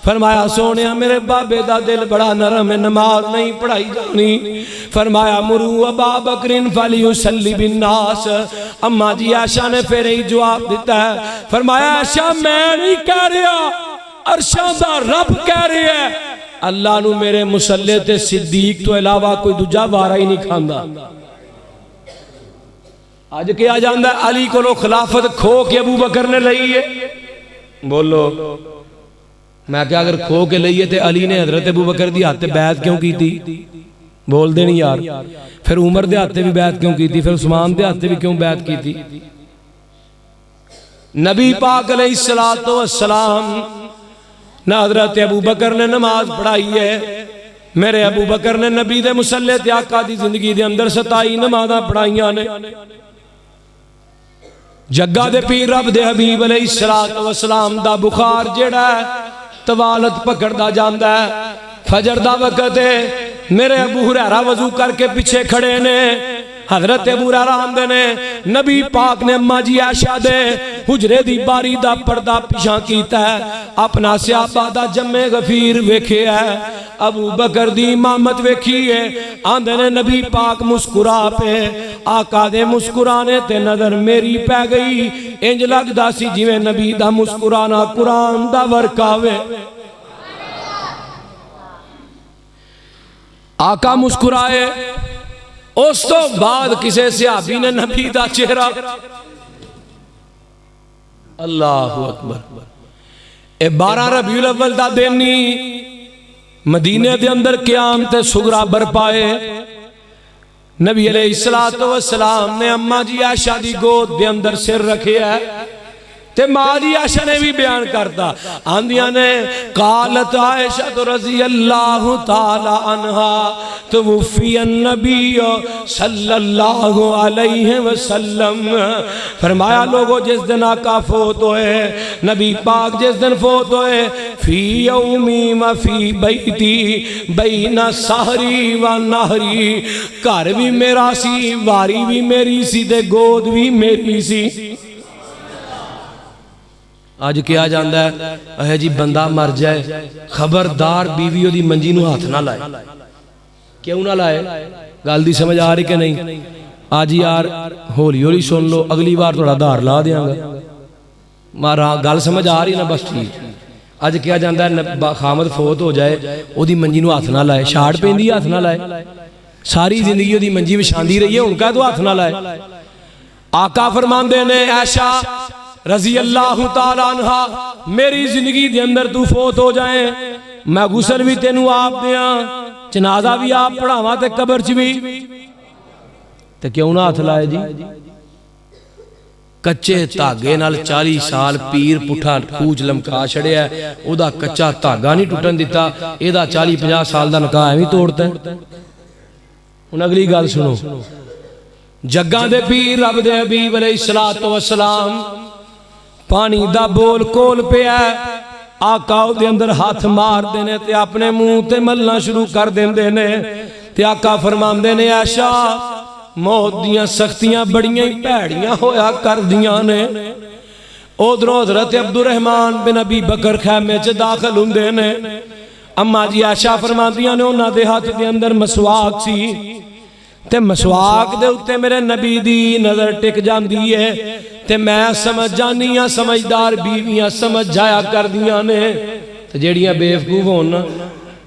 فرمایا سونیا میرے بابے دا دل بڑا نرم ہے نماز نہیں پڑھائی جانی. فرمایا مرو ابا بکر فلیصلی بالناس. اماں جی عائشہ نے پھر ہی جواب دیتا ہے. فرمایا عائشہ میں نہیں کہہ رہا عرشاں دا رب کہہ رہا ہے. اللہ نو میرے مصلی تے صدیق تو علاوہ کوئی دوجا وارا ہی نہیں کھاندا. آج کیا جاندہ ہے علی کو لو خلافت کھو کے ابو بکر نے لئی ہے. بولو میں کہا اگر کھو کے لئیے تھے علی نے حضرت ابو بکر دی ہاتھ بیعت کیوں کی تھی؟ بول دے نہیں یار. پھر عمر دے ہاتھ بھی بیعت کیوں کی تھی؟ پھر عثمان دے ہاتھ بھی کیوں بیعت کی تھی؟ نبی پاک علیہ الصلوۃ والسلام نہ حضرت ابو بکر نے نماز پڑھائی ہے. میرے ابو بکر نے نبی دے مصلی تے آقا دی زندگی دے اندر 27 نمازاں پڑھائیاں نے. جگہ دے پیر رب دے حبیب علیہ الصلوۃ والسلام دا بخار جڑا ہے طوالت پکڑدا جاندا ہے. فجر دا وقت ہے. میرے ابو ہریرہ وضو کر کے پیچھے کھڑے نے. حضرت ابو ہریرہ آندے نے نبی پاک نے اما جی عائشہ دے حجرے دی باری دا پردہ پیچھا کیتا ہے، اپنا صحابہ دا جمع غفیر ویکھیا ہے، ابو بکر دی امامت ویکھی ہے، آندے نے نبی پاک مسکرا پہ، آقا دے مسکرانے تے نظر میری پہ گئی، انج لگدا سی جویں نبی دا مسکرانا قرآن دا ورکاوے۔ آقا مسکرائے، اس تو بعد کسے صحابی نے نبی دا چہرہ، اللہ اکبر، اے 12 ربیع الاول دا دینی مدینے دے اندر قیام تے سغرا برپائے، نبی علیہ السلام نے اماں جی عائشہ دی گود دے اندر سر رکھے ہے، تے ماں جی عائشہ نے بھی بیان کرتا، آندیاں نے قالت عائشہ رضی اللہ تعالی عنہا توفی النبی صلی اللہ علیہ وسلم، فرمایا لوگوں جس دن آقا فوت ہوئے، نبی پاک جس دن فوت ہوئے، فی یومی و فی بیتی بین سحری و نہری، گھر بھی میرا سی، واری بھی میری سی، تے گود بھی میری سی۔ آج کیا جاندہ ہے اے جی بندہ مر جائے خبردار بیویوں دی منجی نو ہاتھ نہ لائے، کیوں نہ لائے؟ گل دی سمجھ آ رہی کہ نہیں؟ آج یار ہولی ہولی سن لو، اگلی بار تھوڑا دھار لا دیاں گا، مارا گل سمجھ آ رہی نا بس ٹھیک۔ آج کیا جاندہ ہے خامد فوت ہو جائے او دی منجی نو ہاتھ نہ لائے، شاڑ پیندی ہاتھ نہ لائے، ساری زندگی او دی منجی وچھاندی رہی ہے، ان کا تو ہاتھ نہ لائے۔ آقا فرماندے نے عائشہ رضی اللہ تعالیٰ عنہ میری زندگی دے اندر تو فوت ہو جائیں، میں غسل بھی تینوں آپ دیاں، جنازہ بھی آپ پڑھاواں تے قبر چ بھی، تے کیوں نہ ہاتھ لائے جی؟ کچے دھاگے نال 40 سال پیر پٹھا کوچ لمکا چھڑیا ہے، او دا کچا دھاگا نہیں ٹوٹن دیتا، اے دا 40-50 سال دا نکاح ایویں توڑتا ہے۔ ہن اگلی گل سنو، جگاں دے پیر رب دے حبیب علیہ السلام پانی دا بول کول پہ ہے، آقا دے اندر ہاتھ مار دینے تے اپنے منہ تے ملنا شروع کر دیندے نے، تے آقا فرماندے نے عائشہ موت دیاں سختیاں بڑیاں پیڑیاں ہویا کر دیاں نے۔ ادھروں حضرت عبد الرحمن بن ابی بکر خیمے چ داخل ہوندے نے، اماں جی عائشہ فرماندیاں نے انہاں دے ہاتھ دے اندر مسواک سی، تے مسواک دے اتے میرے نبی دی نظر ٹک جاندی ہے، تے میں سمجھ جانیاں سمجھدار بیویاں سمجھ جایا کر دیاں نے، تے جیڑیاں بیوقوف ہون نا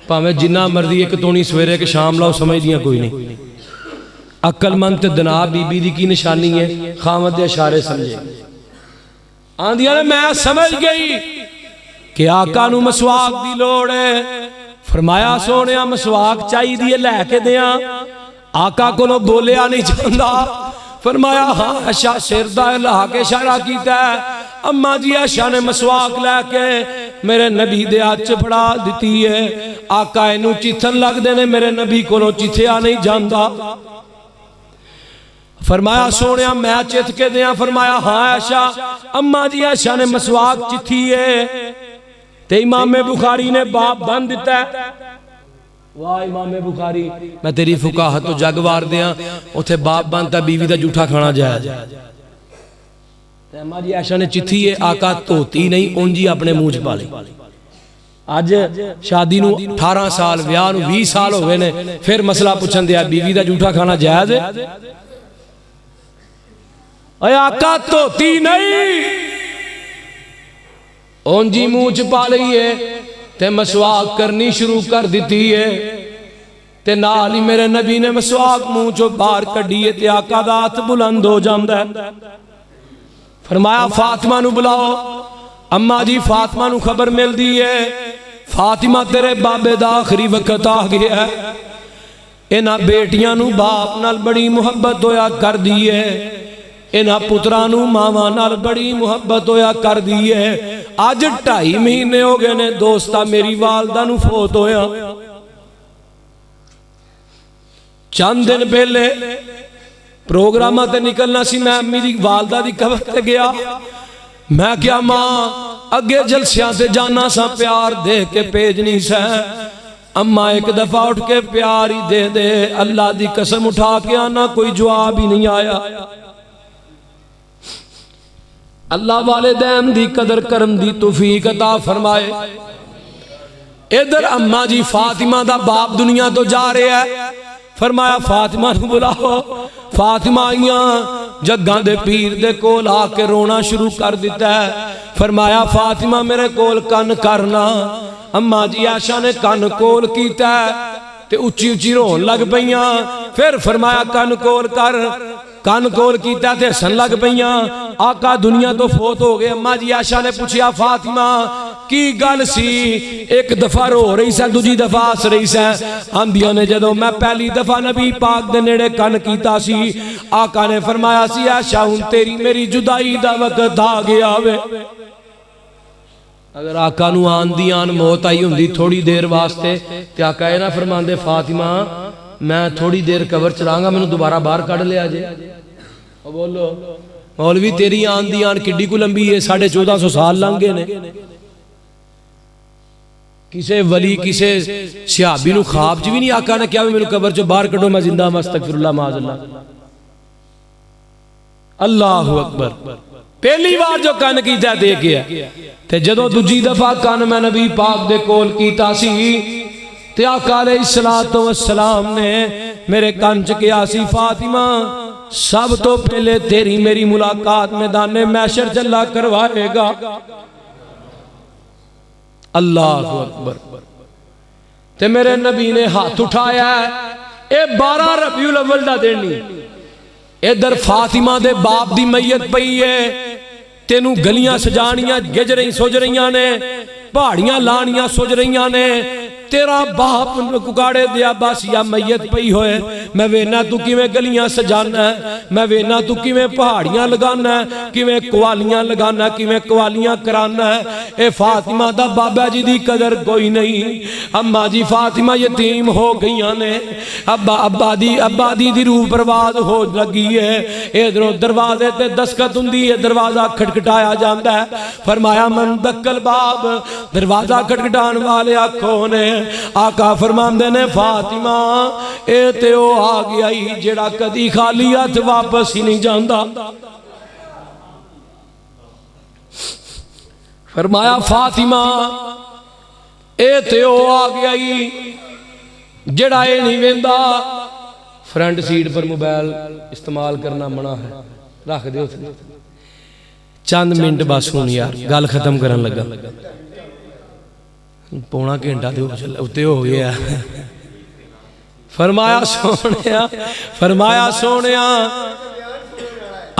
پاویں جنہ مرضی ایک تونی سویرے کے شام لاؤ سمجھ دیاں کوئی نہیں۔ عقل مند تے دنا بی بی دی کی نشانی ہے؟ خامد دے اشارے سمجھے، آندیاں نے میں سمجھ گئی کہ آقا نو مسواک دی لوڑ ہے، فرمایا سونیا مسواک چاہی دیئے لے کے دیاں، آقا کو نو بولیا نہیں چاہتا، فرمایا ہاں عائشہ سردہ اللہ کے اشارہ کیتا ہے، اماں جی عائشہ نے مسواک لے کے میرے نبی دے ہاتھ چپڑا دیتی ہے، آقا انہوں چیتھن لگ دینے میرے نبی کو نو چیتھیا نہیں جاندا، فرمایا سونیا میں چیت کے دیاں، فرمایا ہاں عائشہ، اماں جی عائشہ نے مسواک چیتھی ہے، تے امام بخاری نے باب بند دیتا ہے، واہ امام بخاری میں تیری فقاہت تو جگ وار دیاں، اتھے باپ بانتا بیوی دا جھوٹا کھانا جائے تے اماں جی عائشہ نے چتھی ہے، آقا توتی نہیں اونجی اپنے منہ چ پالے۔ آج شادی نو 18 سال ویاہ نو 20 سال ہوئے نے، پھر مسئلہ پوچھن دیا بیوی دا جھوٹا کھانا جائز ہے؟ اے آقا توتی نہیں اونجی منہ چ پالی ہے، تے مسواک کرنی شروع کر دیتی ہے، تے نال ہی میرے نبی نے مسواک منہ چو باہر کڈی ہے، تے آقا دا ہاتھ بلند ہو جاندا ہے، فرمایا فاطمہ نو بلاؤ، اماں جی فاطمہ نو خبر مل دی ہے، فاطمہ تیرے بابے دا آخری وقت آ گیا ہے، انہاں بیٹیاں نو باپ نال بڑی محبت ہویا کر دی ہے، انہاں پترانو ماما نال بڑی محبت ہویا کر دی ہے، آج 2.5 مہینے ہو گئے نے دوستا میری والدہ نو فوت ہویا، چند دن پہلے پروگرامہ تے نکلنا سی، میں امی دی والدہ دی قبر تے گیا، میں کیا ماں اگے جلسیاں تے جانا سا پیار دے کے پیجنی سا، اما ایک دفعہ اٹھ کے پیار ہی دے دے، اللہ دی قسم اٹھا کے آنا کوئی جواب ہی نہیں آیا۔ اللہ والدین دی قدر کرم دی توفیق عطا فرمائے۔ ادھر اما جی فاطمہ دا باپ دنیا تو جا رہے ہیں، فرمایا فاطمہ نو بلاؤ۔ فاطمہ آئیاں جگاں دے پیر دے کول آ کے رونا شروع کر دیتا ہے۔ فرمایا فاطمہ میرے کول کن کرنا۔ اما جی عائشہ نے کن کول کیتا ہے تے اچھی اچھی رون لگ پئیاں۔ پھر فرمایا کن کول کر، کن کول کیتا تے ہسن لگ پئیاں۔ آقا دنیا تو فوت ہو گئے۔ اما جی عائشہ نے پوچھیا فاطمہ کی گل سی؟ ایک دفعہ رو رہی سا، دوجی دفعہ ہس رہی سا۔ آندیاں نے جدوں میں پہلی دفعہ نبی پاک دے نیڑے کن کیتا سی، آقا نے فرمایا سی عائشہ ہن تیری میری جدائی دا وقت آ گیا وے۔ اگر آقا نو آندیان موت آئی ہوندی تھوڑی دیر واسطے تے آقا اے نہ فرماندے فاطمہ میں تھوڑی دیر قبر چلانگا مینوں دوبارہ باہر کڈ لیا جے۔ او بولو مولوی تیری آندیان کڈی کو لمبی ہے، 1450 سال لنگ گئے نے۔ کسے ولی کسے صحابی نو خواب چ بھی نہیں آقا نے کیا مینوں قبر چ باہر کڈو میں زندہ ہاں، استغفر اللہ معاذ اللہ۔ اللہ اکبر۔ پہلی بار جو کن کیتا دے گیا تے جدوں دوجی دفعہ کن میں نبی پاک دے کول کیتا سی تے آقا علیہ السلام نے میرے کن چ کیا سی فاطمہ سب تو پہلے تیری میری ملاقات میدان محشر چلا کروائے گا۔ اللہ اکبر۔ تے میرے نبی نے ہاتھ اٹھایا ہے، اے 12 ربیع الاول دا دن نہیں، ادھر فاطمہ دے باپ دی میت پئی ہے، تینوں گلیاں سجانیاں گج رہی سوج رہیاں نے، پہاڑیاں لانیاں سوج رہیاں نے، تیرا باپ ککاڑے دیا بس یا میت پئی ہوئے، میں وینا تو کیویں گلیاں سجانا ہے، میں وینا تو کیویں پہاڑیاں لگانا ہے، کیویں قوالیاں لگانا ہے، کیویں قوالیاں کرانا ہے۔ اے فاطمہ دا بابا جی دی قدر کوئی نہیں، اما جی فاطمہ یتیم ہو گئیاں نے، ابا دی روح پرواز ہو لگی ہے۔ ادھروں دروازے تے دستخط ہوندی ہے، دروازہ کھٹکھٹایا جاندا ہے۔ فرمایا من دکل باب، دروازہ کھٹکھٹان والے آنکھوں نے آقا فرماندے نے فاطمہ اے تے او آ گیا ہی جڑا کدی خالی ہاتھ واپس ہی نہیں جاندا۔ فرمایا فاطمہ اے تے او آ گیا ہی جڑا اے نہیں ویندا۔ فرنٹ سیٹ پر موبائل استعمال کرنا منع ہے، رکھ دے اتنے چند منٹ بس ہون یار گل ختم کرن لگا، پونا گھنٹہ اتنے ہو گیا۔ فرمایا سونیا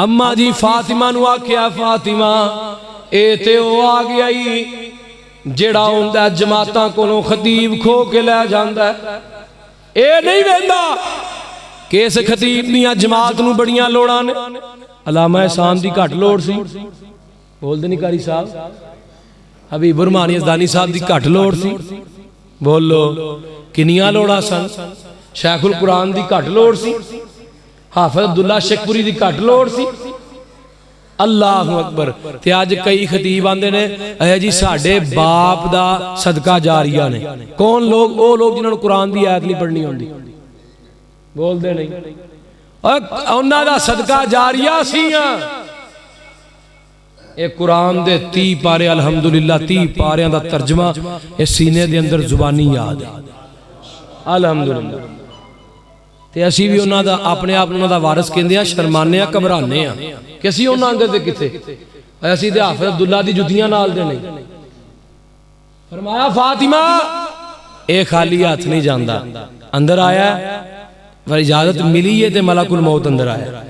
اما جی فاطمہ نو آکھیا فاطمہ اے تے او آ گیا ہی جڑا ہوندا جماعتاں کولوں خطیب کھو کے لے جاندا ہے۔ اے نہیں ویندا کہ اس خطیب دیاں جماعت نو بڑیاں لوڑاں نے۔ علامہ احسان دی گھٹ لوڑ سی، بول دے نہیں قاری صاحب، حبیب الرحمن یزدانی صاحب دی گھٹ لوڑ سی، بولو کنیاں لوڑا سن، شیخ القرآن دی گھٹ لوڑ سی، حافظ عبداللہ شیخپوری دی گھٹ لوڑ سی۔ اللہ اکبر۔ تے آج کئی خطیب آندے نے اے جی ساڈے باپ دا صدقہ جاریہ نے۔ کون لوگ؟ او لوگ جنہوں نے قرآن دی آیت نہیں پڑھنی ہوندی، بول دے نہیں، انہاں دا صدقہ جاریہ سیاں۔ اے قرآن دے 30 پارے الحمدللہ 30 پاریاں دا ترجمہ اے سینے دے اندر زبانی یاد ہے الحمدللہ۔ تے اسی بھی انہاں دا اپنے آپ انہاں دا وارث کہندے ہیں، شرمانے ہیں، گھبرانے ہیں کہ اسی انہاں اندر دے کتے اسی تے حافظ عبداللہ دی جدیاں نال دے نہیں۔ فرمایا فاطمہ اے خالی ہاتھ نہیں جاندا، اندر آیا پر اجازت ملی ہے تے ملک الموت اندر آیا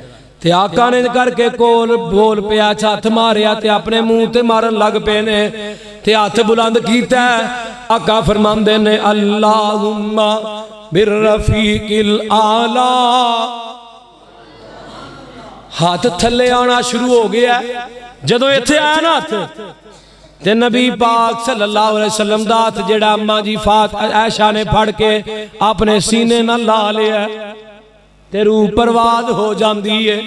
تے آقا نے کر کے کول بول پیا ہاتھ ماریا تے اپنے منہ تے مارن لگ پے نے تے ہاتھ بلند کیتا ہے۔ آقا فرماندے نے اللہم بالرفیق الاعلی، ہاتھ تھلے آنا شروع ہو گیا۔ جدوں ایتھے آیا نا ہاتھ تے نبی پاک صلی اللہ علیہ وسلم دا ہاتھ جڑا اما جی عائشہ نے پھڑ کے اپنے سینے نہ لا لیا تے روح پرواز ہو جاندی ہے۔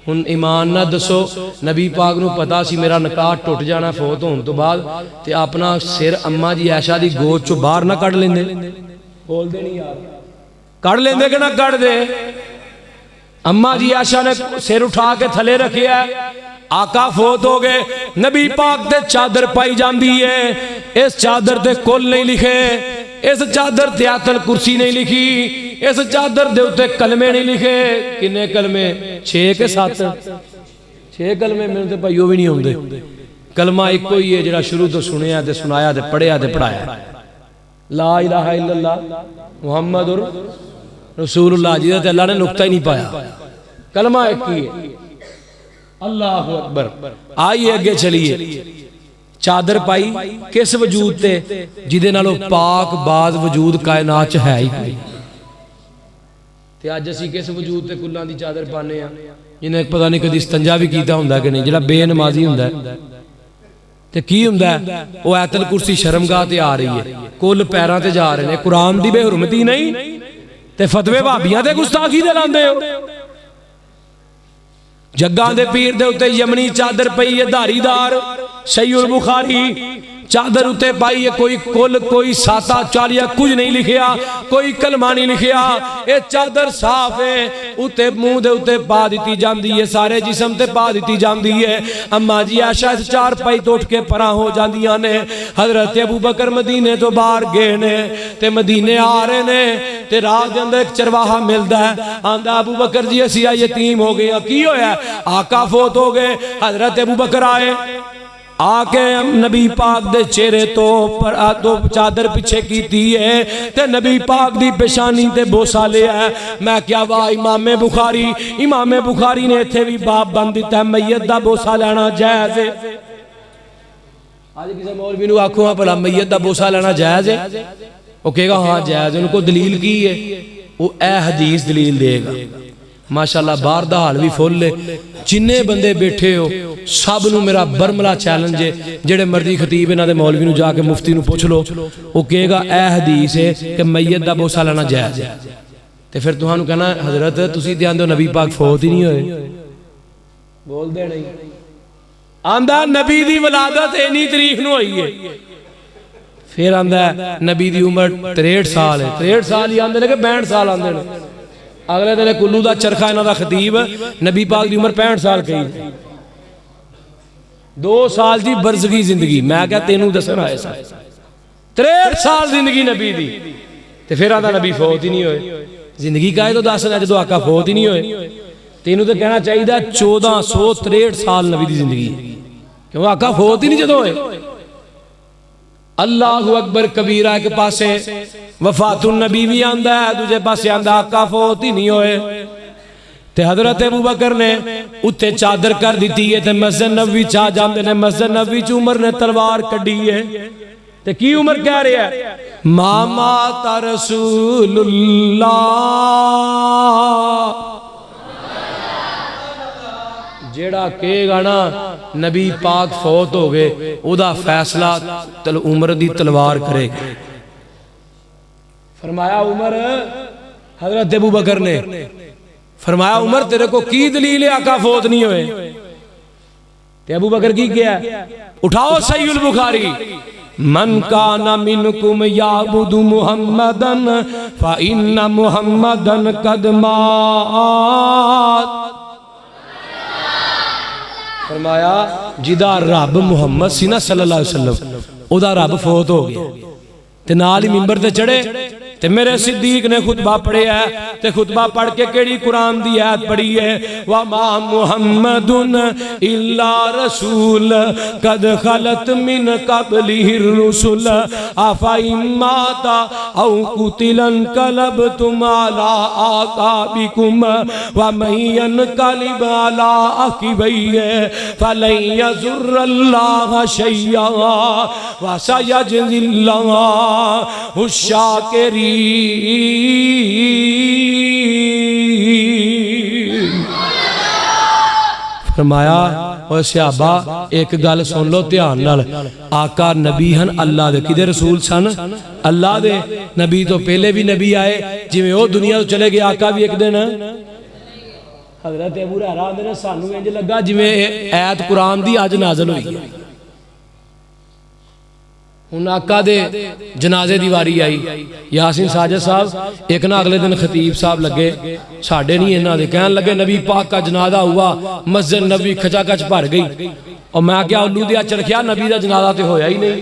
ہن ایمان نہ دسو نبی پاک نو پتا سی میرا نکاح ٹوٹ جانا فوت ہون تو بعد تے اپنا سر اما جی عائشہ دی گود چوں باہر نہ کڈ لیندے بول دے نہیں یار کڈ لیندے کہ نہ کڈ دے اما جی عائشہ نے سر اٹھا کے تھلے رکھیا ہے آقا فوت ہو گئے نبی پاک تے چادر پائی جاندی ہے اس چادر تے کل نہیں لکھے اس چادر تے آیت الکرسی نہیں لکھی اس چادر دے اوتے کلمے نہیں لکھے کنے کلمے 6 کے 7 6 کلمے میرے تے بھائیو بھی نہیں ہوندے کلمہ ایک ہی ہے جڑا شروع تو سنیا تے سنایا تے پڑھیا تے پڑھایا لا الہ الا اللہ محمد رسول اللہ جی تے اللہ نے نقطہ ہی نہیں پایا کلمہ ایک ہی ہے اللہ اکبر آئیے اگے چلیے چادر پائی کس وجود تے جدے نالو پاک باز وجود کائنات چ ہے ہی کوئی تے اج اسی کس وجود تے کلاں دی چادر پانے ہاں جنہیں پتہ نہیں کدی استنجا بھی کیتا ہوندا کہ نہیں جڑا بے نمازی ہوندا ہے تے کی ہوندا ہے او آیت الکرسی شرمگاہ تے آ رہی ہے کل پیراں تے جا رہے نے قرآن دی بے حرمتی نہیں تے فتوی بھابیاں تے گستاخی دے لاندے ہو جگاں دے پیر دے اتے یمنی چادر پئی ہے دھاری دار صحیح البخاری چادر اتے پائی ہے کوئی کل کوئی ساتا چالیا کچھ نہیں لکھیا کوئی کلمہ نہیں لکھیا اے چادر صاف ہے اتے منہ دے اتے پا دیتی جاندی ہے سارے جسم تے پا دیتی جاندی ہے اما جی عائشہ اس چار پائی توٹ کے پرا ہو جاندیاں نے حضرت ابو بکر مدینے تو باہر گئے نے تے مدینے آ رہے نے تے راہ دے اندر ایک چرواہا ملدا ہے آندا ابو بکر جی اسی یتیم ہو گئے کی ہویا ہے آقا فوت ہو گئے حضرت ابو بکر آئے آکے نبی پاک دے چہرے تو پر آتو چادر پیچھے کیتی ہے تے نبی پاک دی پیشانی تے بوسا لیا ہے میں کیا واہ امام بخاری نے تھے بھی باب بند دیتا ہے میت دا بوسا لینا جائز ہے آج کسی مولوی نو آنکھوں ہاں پلا میت دا بوسا لینا جائز ہے وہ کہے گا ہاں جائز ہے ان کو دلیل کی ہے وہ اے حدیث دلیل دے گا ماشاءاللہ بار دا حال بھی فول لے جنہیں بندے بیٹھے ہو سب نو میرا برملا چیلنج ہے جڑے مردی خطیب انہاں دے مولوی نو جا کے مفتی نو پوچھ لو وہ کہے گا اے حدیث ہے کہ میت دا بوسا لینا جائز ہے تے پھر تہانوں کہنا حضرت تسی تے آندے نبی پاک فوت ہی نہیں ہوئے بول دے نہیں آندا نبی دی ولادت اینی تاریخ نو ہوئی ہے پھر آندا نبی دی عمر 63 سال ہے 63 سال ہی آندے نے کہ 62 سال آندے نے اگلے دن کلو دا چرخہ انہاں دا خطیب نبی پاک دی عمر 65 سال کہی 2 سال دی برزگی زندگی میں کہا تینوں دسن آئے سا 63 سال زندگی نبی دی تے پھر آندا نبی فوت ہی نہیں ہوئے زندگی کا ہے تو دسن ہے جدو آقا فوت ہی نہیں ہوئے تینوں تو کہنا چاہیے 1463 سال نبی دی زندگی کیوں آقا فوت ہی نہیں جدو ہوئے اللہ اکبر کبیرہ ایک پاسے وفات النبی بھی آندہ ہے دوسرے پاسے آندہ آقا فوت ہی نہیں ہوئے تے حضرت ابو بکر نے اتے چادر کر دیتی ہے تے مسجد نبوی چاہ جاندے نے مسجد نبوی چ عمر نے تلوار کڈی ہے تے کی عمر کہہ رہے ہے مامات رسول اللہ جیڑا کہے گا نا نبی پاک فوت ہو گئے او دا فیصلہ عمر دی تلوار کرے گا فرمایا عمر حضرت ابو بکر نے فرمایا عمر تیرے کو کی دلیل ہے آقا فوت نہیں ہوئے تے ابو بکر کی کیا ہے اٹھاؤ صحیح البخاری من کان منکم یعبد محمدن فإن محمدن قد مات فرمایا جدا رب محمد سی نا صلی اللہ علیہ وسلم او دا رب فوت ہو گیا تے نال ہی منبر تے چڑھے تے میرے صدیق نے خطبہ پڑھے ہے تے خطبہ پڑھ کے کیڑی قرآن دی آیت پڑھی ہے وَمَا مُحَمَّدٌ إِلَّا رَسُولٌ قَدْ خَلَتْ مِنْ قَبْلِهِ الرُّسُلُ أَفَإِن مَاتَ أَوْ قُتِلَ انقَلَبْتُمْ عَلَىٰ أَعْقَابِكُمْ وَمَن يَنقَلِبْ عَلَىٰ عَقِبَيْهِ فَلَن يَضُرَّ اللَّهَ شَيْئًا وَسَيَجْزِي اللَّهُ الشَّاكِرِينَ فرمایا اوہ صحابہ ایک گل سن لو دھیان نال آقا نبی ہن اللہ دے کدے رسول سن اللہ دے نبی تو پہلے بھی نبی آئے جی میں وہ دنیا تو چلے گئے آقا بھی ایک دن حضرت ابو ہریرہ آندے نے سانوں انج لگا جویں ایت قرآن دی اج نازل ہوئی ہے. ہن آقا دے جنازے دی واری آئی. یاسین ساجد صاحب ایک نہ اگلے دن خطیب صاحب لگے ساڈے نہیں انہاں دے کہن لگے نبی پاک کا جنازہ ہوا, مسجد نبی کھچا کچ بھر گئی. اور میں کیا الو دیا چرخیا نبی دا جنازہ تے ہویا ہی نہیں.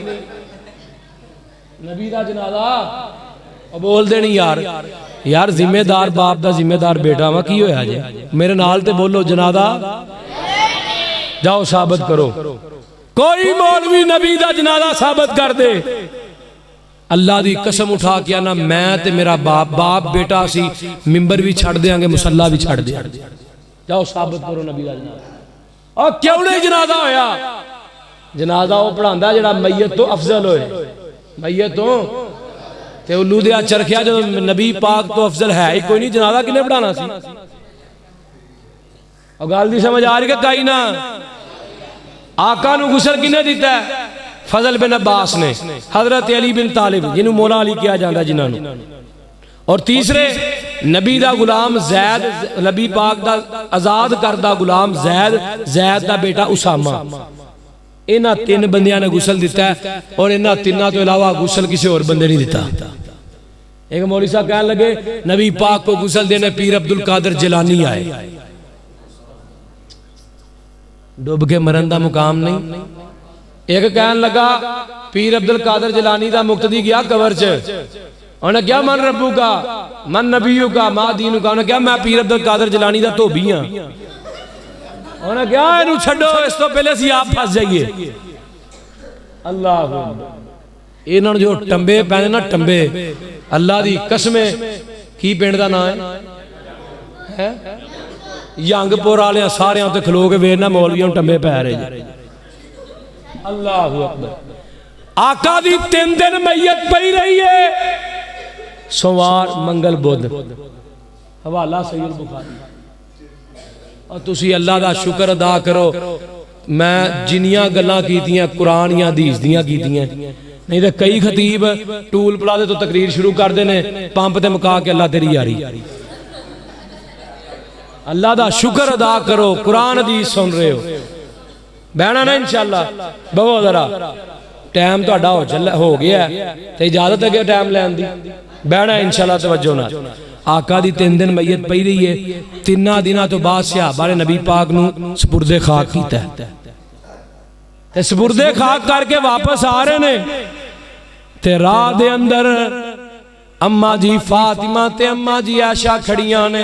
نبی دا جنازہ بول دے نہیں یار, یار ذمہ دار باپ دا ذمہ دار بیٹا وا کی ہویا جے میرے نال تے بولو جنازہ جاؤ ثابت کرو. کوئی مولوی نبی دا جنازہ ثابت کر دے اللہ دی قسم اٹھا کے نا میں تے میرا باپ بیٹا سی ممبر بھی چھڑ دیاں گے مصلی بھی چھڑ دیاں گے. جاؤ ثابت کرو نبی دا جنازہ. اور کیوں نہیں جنازہ ہویا؟ جنازہ وہ پڑھاندا جڑا میت تو افضل ہوئے. میت تو تے الو دیا چرخیا جو نبی پاک تو افضل ہے ہی کوئی نہیں, جنازہ کنے پڑھانا سی؟ اور گل دی سمجھ آ رہی کہ کئی نہ آقا نو غسل کنے دیتا ہے؟ فضل بن عباس نے, حضرت علی بن طالب جنہوں مولا علی کیا جاندہ جنہوں نے, اور تیسرے نبی دا غلام زید, نبی پاک دا آزاد کردہ غلام زید دا بیٹا اسامہ. انہاں تین بندیاں نے غسل دیتا ہے اور انہاں تینہ تو علاوہ غسل کسی اور بندے نہیں دیتا. ایک مولوی صاحب کہنے لگے نبی پاک کو غسل دینے پیر عبدالقادر جیلانی آئے. ڈوب کے مرن دا مقام نہیں. ایک کہنے لگا پیر عبدالقادر جیلانی دا مقتدی گیا قبر چ, انہوں نے کیا من ربو کا من نبیو کا ما دینو کا, انہوں نے کیا میں پیر عبدالقادر جیلانی دا تو بھی ہاں. انہوں نے کیا انہوں چھڑو اس تو پہلے سی آپ پھاس جائیے. اللہ انہوں نے جو ٹمبے پہنے نا ٹمبے, اللہ دی قسمیں کی پینڈ دا نام ہے یانگ پور آلے سارے ہاں تے کھلو کے ویرنا مولویوں ٹمبے پہ رہے جائے. اللہ اکبر. آقا دی 3 دن میت پئی رہی ہے, سوار منگل بدھ. حوالہ سید بخاری. اور تسی اللہ دا شکر ادا کرو میں جنیاں گلاں کیتیاں قرآن یا حدیث دیاں کیتیاں, نہیں تو کئی خطیب ٹول پلا دے تو تقریر شروع کر دینے پمپ تے مکا کے اللہ تیری یاری. اللہ دا شکر ادا کرو قرآن حدیث سن رہے ہو. بہنا نا انشاءاللہ بہو ذرا ٹائم تو اڈا ہو گیا ہے تو اجازت ہے کہ ٹائم لین دی بہنا انشاءاللہ توجہ نہ. آقا دی 3 دن میت پئی رہی ہے, 3 دنوں تو بعد صحابہ نے نبی پاک نو سپرد خاک کیتا ہے. تے سپرد خاک کر کے واپس آ رہے نے تے راہ دے اندر اماں جی فاطمہ تے اماں جی عائشہ کھڑیاں نے.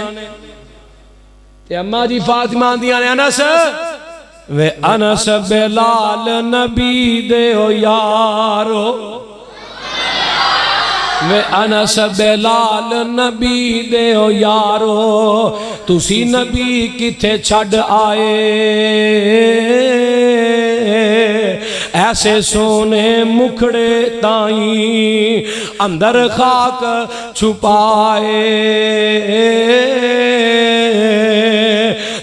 تے اماں جی فاطمہ دیاں نے انس وے انس بلال نبی دے ہو یارو, وے انس بلال نبی دے ہو یارو, تسی نبی کتے چھڑ آئے ایسے سونے مکھڑے تائیں اندر خاک چھپائے,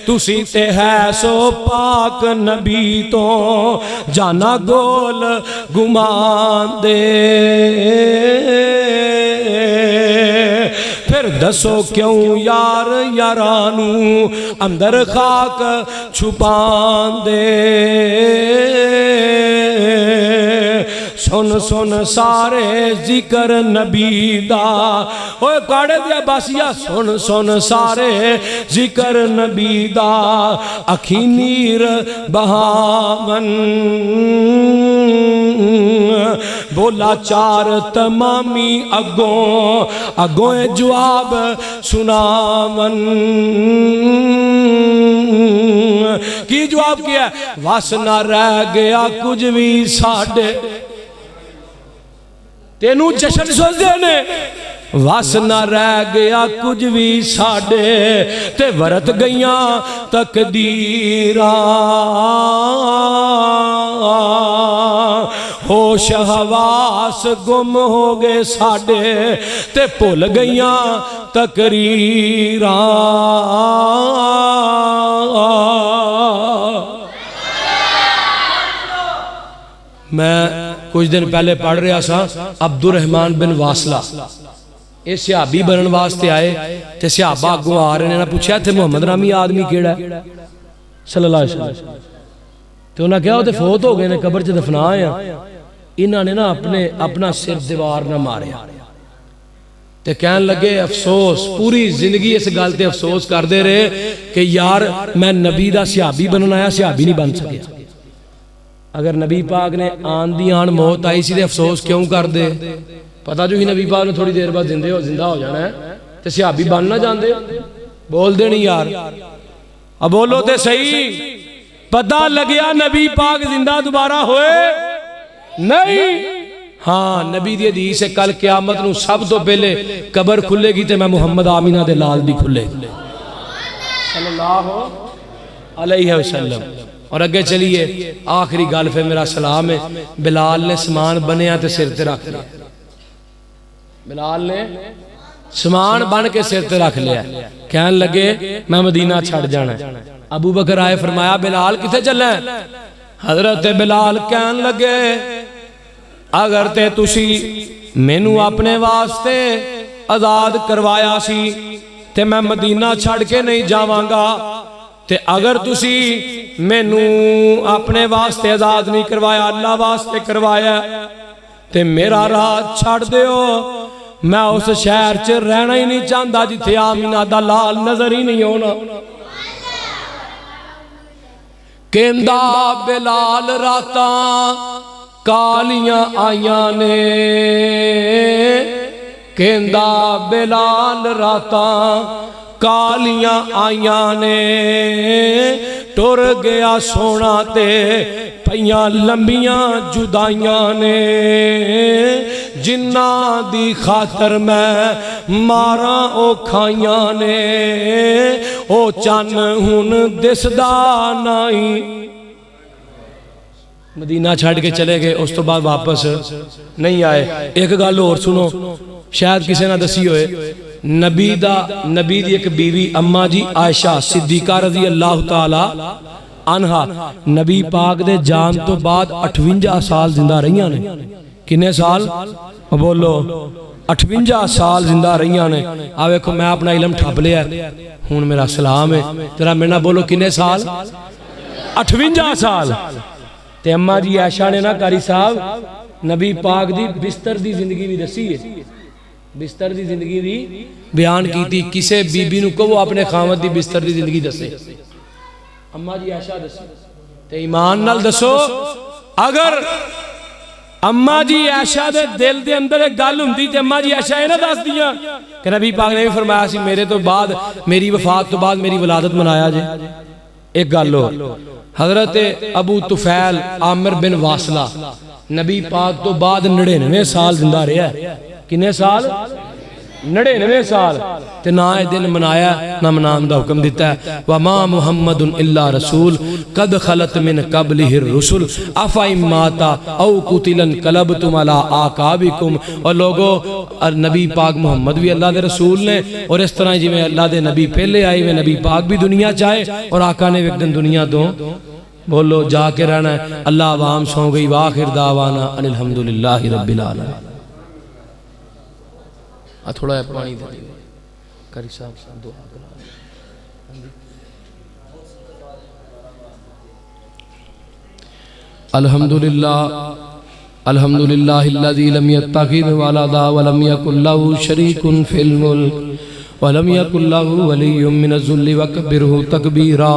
تسی تے ہے سو پاک نبی تو جانا گول گمان دے, پھر دسو کیوں یار یارانو اندر خاک چھپان دے. سن سن سارے ذکر نبی دا, اوے کاڑے دیا باسیا سن سن سارے ذکر نبی دا, اکھی نیر بہامن بولا 4 تمامی اگوں اگوں جواب سناون. کی جواب کیا وس نہ رہ گیا کچھ بھی ساڑے, تینوں جشن سوچ دینے وس نہ رہ گیا کچھ بھی ساڑے, تے ورت گئیاں تقدیراں ہوش حواس گم ہو گئے ساڑے, تے پھول گئیاں تقریراں. میں کچھ دن پہلے پڑھ رہا سا عبد الرحمن بن واصلہ, یہ صحابی بنن واسطے آئے تے صحابہ اگوں آ رہے نے پوچھا تے محمد نامی آدمی کیڑا ہے صلی اللہ علیہ وسلم تے انہاں کہا وہ تے فوت ہو گئے نے قبر چ دفنا ہیں انہاں نے نا اپنا سر دیوار نہ ماریا تے کہن لگے افسوس پوری زندگی اس گل تے افسوس کردے رہے کہ یار میں نبی دا صحابی بننا آیا صحابی نہیں بن سکیا اگر نبی پاک نے آن دی آن موت آئی سی تے افسوس کیوں کر دے پتہ جو ہی نبی پاک نے تھوڑی دیر بعد زندہ ہو جانا ہے تے صحابی بن نہ جاندے بول دے نہیں یار اب بولو تے صحیح پتہ لگیا نبی پاک زندہ دوبارہ ہوئے نہیں ہاں نبی دی حدیث ہے کل قیامت نو سب تو پہلے قبر کھلے گی تے میں محمد آمینہ دے لال دی کھلے صلی اللہ علیہ وسلم اور اگے چلیے آخری گل پھر میرا سلام ہے بلال نے سامان بنیا تے سر تے رکھ لیا بلال نے سامان بن کے سر تے رکھ لیا کہن لگے میں مدینہ چھڑ جانا ہے ابو بکر آئے فرمایا بلال کتے چلے حضرت بلال کہن لگے اگر تے تسی مینوں اپنے واسطے آزاد کروایا سی تے میں مدینہ چھڑ کے نہیں جاواں گا تے اگر تسی مینوں اپنے واسطے آزاد نہیں کروایا اللہ واسطے کروایا تے میرا راہ چھڑ دیو میں اس شہر چ رہنا ہی نہیں چاہتا جتھے آمینہ دا لال نظر ہی نہیں ہونا کہندا بلال راتاں کالیاں آئیاں نے کہندا بلال راتاں کالیاں آئیاں نے ٹر گیا سونا تے پیاں لمبیاں جدائیاں نے جنہ دی خاطر میں ماراں او کھائیاں نے او چن ہن دسدا نہیں مدینہ چھڑ کے چلے گئے اس تو بعد واپس نہیں آئے ایک گل اور سنو شاید کسی نہ دسی ہوئے نبی دی ایک بیوی اماں جی عائشہ صدیقہ رضی اللہ تعالی عنہا نبی پاک دے جان تو بعد 58 سال زندہ رہیاں نے کنے سال بولو 58 سال زندہ رہیاں نے آوے ایک میں اپنا علم ٹھپ لیا ہون میرا سلام ہے تیرا میں نہ بولو کنے سال 58 سال تے اماں جی عائشہ نے نا قاری صاحب نبی پاک دی بستر دی زندگی بھی دسی ہے بستر دی زندگی دی بیان کی تھی کسے بی بی نو کو وہ اپنے خامد دی بستر دی زندگی دسے اماں جی عائشہ دسی تے ایمان نال دسو اگر اماں جی عائشہ دے دل دے اندر ایک گل ہوندی تے اماں جی عائشہ نہ دس دیاں کہ نبی پاک نے بھی فرمایا سی میرے تو بعد میری وفات تو بعد میری ولادت منایا جے ایک گل ہو حضرت ابو طفیل عامر بن واصلہ نبی پاک تو بعد 99 سال زندہ رہا ہے کنے سال 99 سال تے نہ دن منایا نہ منام دا حکم دیتا ہے وما محمد الا رسول قد خلت من قبلہ الرسل افئن ماتا او قتل انقلبتم علی اعقابکم اور لوگو نبی پاک محمد بھی اللہ دے رسول نے اور اس طرح جی میں اللہ دے نبی پہلے آئی میں نبی پاک بھی دنیا چاہے اور آقا نے ایک دن دنیا دو بولو جا کے رہنا ہے اللہ عوام سو گئی واخر دعوانا ان الحمدللہ رب العالمین تھوڑا ہے پانی دے دیو کری صاحب دعا کرا الحمدللہ الذی لم يتخذ ولدا ولم يكن له شریک فی الملک ولم يكن له ولی من الذل وکبرہ تکبیرا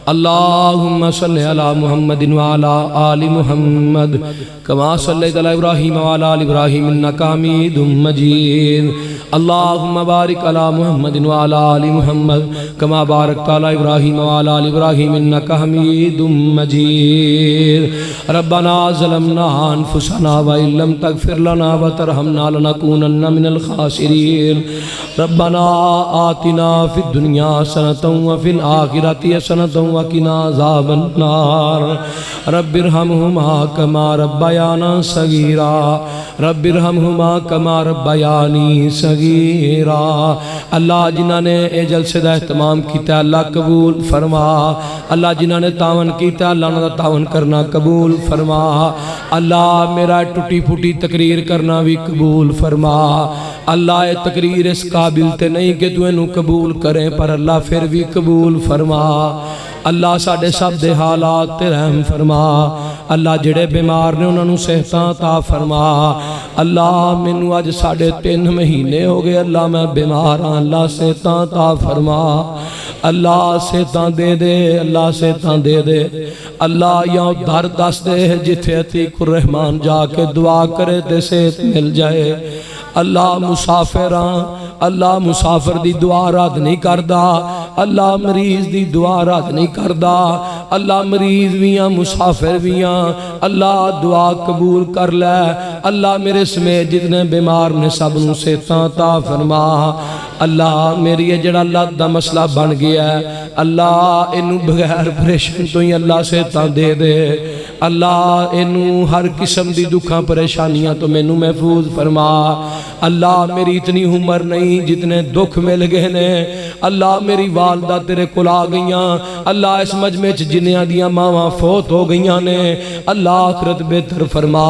اللہم صلی علی محمد وعلا آل محمد کما صلیت علی ابراہیم وعلا آل ابراہیم انکا حمید مجید اللہم بارک علی محمد وعلا آل محمد کما بارکت علی ابراہیم وعلا آل ابراہیم انکا حمید مجید ربنا ظلمنا انفسنا وإن لم تغفر لنا وترحمنا لنکونن من الخاسرین ربنا آتنا فی الدنیا حسنة وفی الآخرة حسنة وقنا عذاب النار رب ارحمهما كما ربيانا صغيرا رب ارحمہما کما ربیانی صغیرا۔ اللہ جنہاں نے اے جلسے دا اہتمام کیتا اللہ قبول فرما، اللہ جنہاں نے تعاون کیتا اللہ انہاں دا تعاون کرنا قبول فرما، اللہ میرا ٹوٹی پھوٹی تقریر کرنا بھی قبول فرما۔ اللہ اے تقریر اس قابل تے نہیں کہ تو انہوں قبول کریں، پر اللہ پھر بھی قبول فرما۔ اللہ ساڑھے سب دے حالات تے رحم فرما، اللہ جڑے بیمار نے انہوں صحتاں عطا فرما۔ اللہ مینوں اج 3.5 مہینے ہو گئے اللہ میں بیمار ہاں، اللہ صحتاں عطا فرما، اللہ صحتاں دے دے، اللہ صحتاں دے دے۔ اللہ یا در دس دے جتھے عتیق الرحمان جا کے دعا کرے تے صحت مل جائے۔ اللہ مسافراں، اللہ مسافر دی دعا رد نہیں کردا، اللہ مریض دی دعا رد نہیں کردا، اللہ مریض ویاں مسافر ویاں اللہ دعا قبول کر لے۔ اللہ میرے سمیت جتنے بیمار نے سب نوں صحتاں عطا فرما۔ اللہ میری یہ جڑا اللہ دا مسئلہ بن گیا ہے اللہ انہوں بغیر پریشان تو ہی اللہ صحتاں دے دے۔ اللہ انہوں ہر قسم دی دکھاں پریشانیاں تو مینوں محفوظ فرما۔ اللہ میری اتنی عمر نہیں جتنے دکھ مل گئے نے، اللہ میری والدہ تیرے کول آ گئیاں، اللہ اس مجمع جنیاں دیاں ماواں فوت ہو گئیاں نے، اللہ آخرت بہتر فرما۔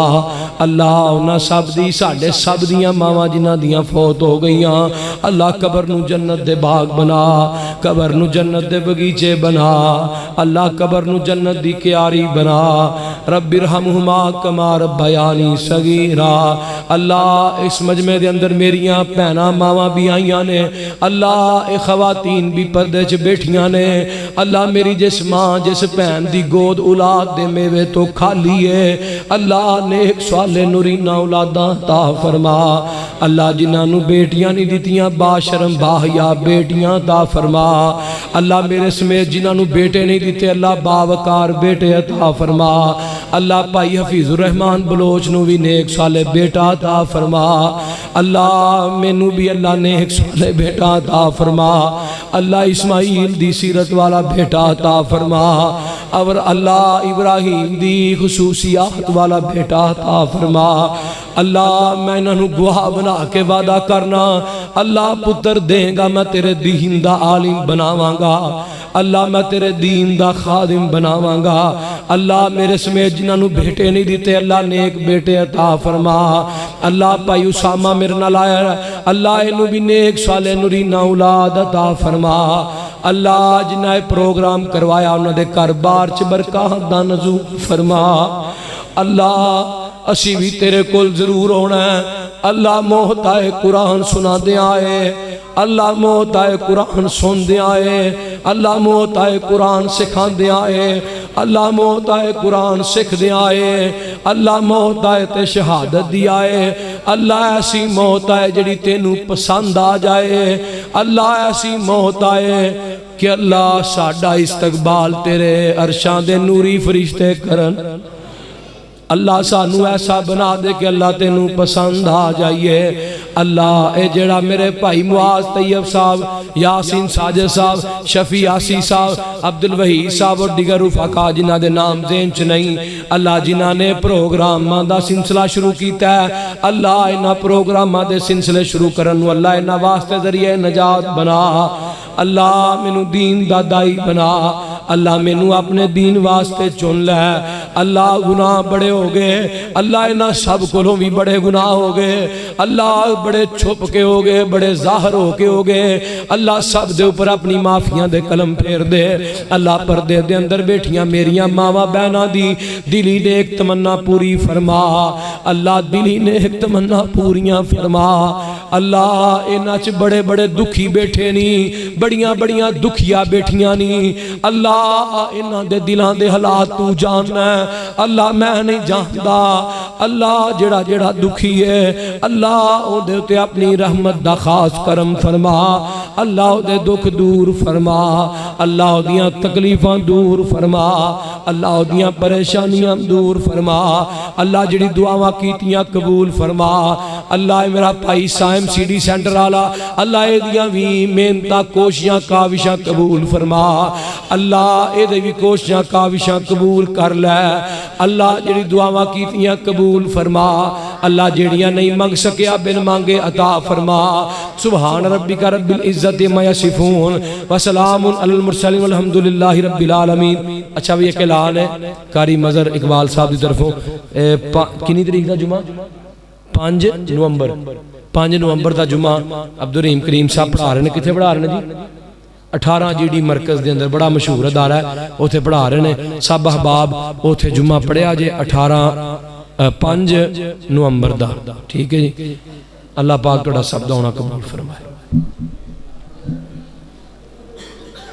اللہ انہاں سب دی ساڑھے سب دیاں ماواں جنہاں دیاں فوت ہو گئیاں، اللہ قبر نو جنت دے باغ بنا، قبر نو جنت دے بگیچے بنا، اللہ قبر نو جنت دی کیاری بنا۔ رب ارحمہما کما ربیانی صغیرا۔ اللہ اس مجمع دے اندر میریاں بہناں ماواں بھی آئیاں نے، اللہ اے خواتین بھی پردے چ بیٹھیاں نے، اللہ میری جس ماں جس بہن دی گود اولاد دے میوے تو کھالی ہے، اللہ نیک صالح نورینہ اولاداں عطا فرما۔ اللہ جنہاں نو بیٹیاں نہیں دیتیاں باشرم باحیا بیٹیاں عطا فرما۔ اللہ میرے سمیت جنہاں نو بیٹے نہیں دیتے اللہ باوقار بیٹے عطا فرما۔ اللہ پائی حفیظ الرحمان بلوچ نو بھی نیک صالح بیٹا عطا فرما۔ اللہ مینوں بھی اللہ نیک صالح بیٹا عطا فرما۔ اللہ اسماعیل دی سیرت والا بیٹا عطا فرما، اور اللہ ابراہیم دی خصوصیات والا بیٹا عطا فرما۔ اللہ میں انہوں گواہ بنا کے وعدہ کرنا، اللہ پتر دیں گا میں تیرے دین دا عالم بناواں گا، اللہ میں تیرے دین دا خادم بناواں گا۔ اللہ میرے سمیت جنہوں بیٹے نہیں دیتے اللہ نیک بیٹے عطا فرما۔ اللہ پائی اسامہ میرے نال آیا، اللہ انہوں بھی نیک صالح نورینہ اولاد عطا فرما۔ اللہ جنہاں پروگرام کروایا انہوں دے کر بار چ برکات دا نزول فرما۔ اللہ اسی بھی تیرے کول ضرور ہونا ہے، اللہ محتائے قرآن سنا دے آئے، اللہ محتائے قرآن سن دے آئے، اللہ محتائے قرآن سکھان دے آئے، اللہ محتائے قرآن سکھ دے آئے، اللہ محتائے تے شہادت دی آئے، اللہ ایسی محتائے جڑی تینوں پسند آ جائے، اللہ ایسی محتائے کہ اللہ ساڑھا استقبال تیرے عرشاں دے نوری فرشتے کرن۔ اللہ سانو ایسا بنا دے کہ اللہ تینوں پسند آ جائیے۔ اللہ اے جڑا میرے بھائی معاذ طیب صاحب، یاسین ساجد صاحب، شفیع یاسی صاحب، عبدالوحید صاحب اور دیگر رفقا جنہاں دے نام ذہن چ نہیں، اللہ جنہاں نے پروگراماں دا سلسلہ شروع کیتا ہے، اللہ انہاں پروگراماں دے سلسلے شروع کرن نو اللہ انہاں واسطے ذریعہ نجات بنا۔ اللہ مینوں دین دا دائی بنا، اللہ مینوں اپنے دین واسطے چن لے۔ اللہ گناہ بڑے ہو گئے، اللہ انہاں سب کولوں بھی بڑے گناہ ہو گئے، اللہ بڑے چھپ کے ہو گئے، بڑے ظاہر ہو کے ہو گئے، اللہ سب دے اوپر اپنی معافیاں دے قلم پھیر دے۔ اللہ پردے دے اندر بیٹھیاں میریاں ماواں بہناں دی دلی نے ایک تمنا پوری فرما، اللہ دلی نے ایک تمنا پوریاں فرما۔ اللہ انہاں چ بڑے بڑے دکھی بیٹھے نہیں، بڑیاں بڑیاں دکھیا بیٹھیاں نہیں، اللہ انہاں دے دلاں دے حالات تو جاننا ہے، اللہ میں نہیں جاندا۔ اللہ جڑا جڑا دکھی ہے اللہ او دے تے اپنی رحمت دا خاص کرم فرما، اللہ او دے دکھ دور فرما، اللہ او دیاں تکلیفاں دور فرما، اللہ او دیاں پریشانیاں دور فرما، اللہ جڑی دعاواں کیتیاں قبول فرما۔ اللہ میرا بھائی سائم سی ڈی سینٹر والا، اللہ اے دیاں بھی محنتاں کوششاں کاوشاں قبول فرما، اللہ اے دے بھی کوششاں کاوشاں قبول کر لے، اللہ جڑی دعاواں کیتیاں قبول فرما۔ اللہ جیڑیاں نہیں منگ سکیا بن مانگے عطا فرما سبحان ربک رب العزت ما یصفون وسلام علی المرسلین والحمدللہ رب العالمین۔ اچھا بھی ایک اعلان ہے قاری مظہر اقبال صاحب دی طرفوں کنی تاریخ دا جمعہ 5 نومبر دا جمعہ عبدالرحیم کریم صاحب پڑھا رہے ہیں، کتنے پڑھا رہے ہیں جی 18 جی ڈی مرکز دے اندر، بڑا مشہور ادارہ ہے، اوتھے پڑھا رہے ہیں سب احباب، اوتھے جمعہ پڑھیا جے 5 نومبر دا، ٹھیک ہے جی۔ اللہ پاک تہاڈا سب دا ہونا قبول فرمائے۔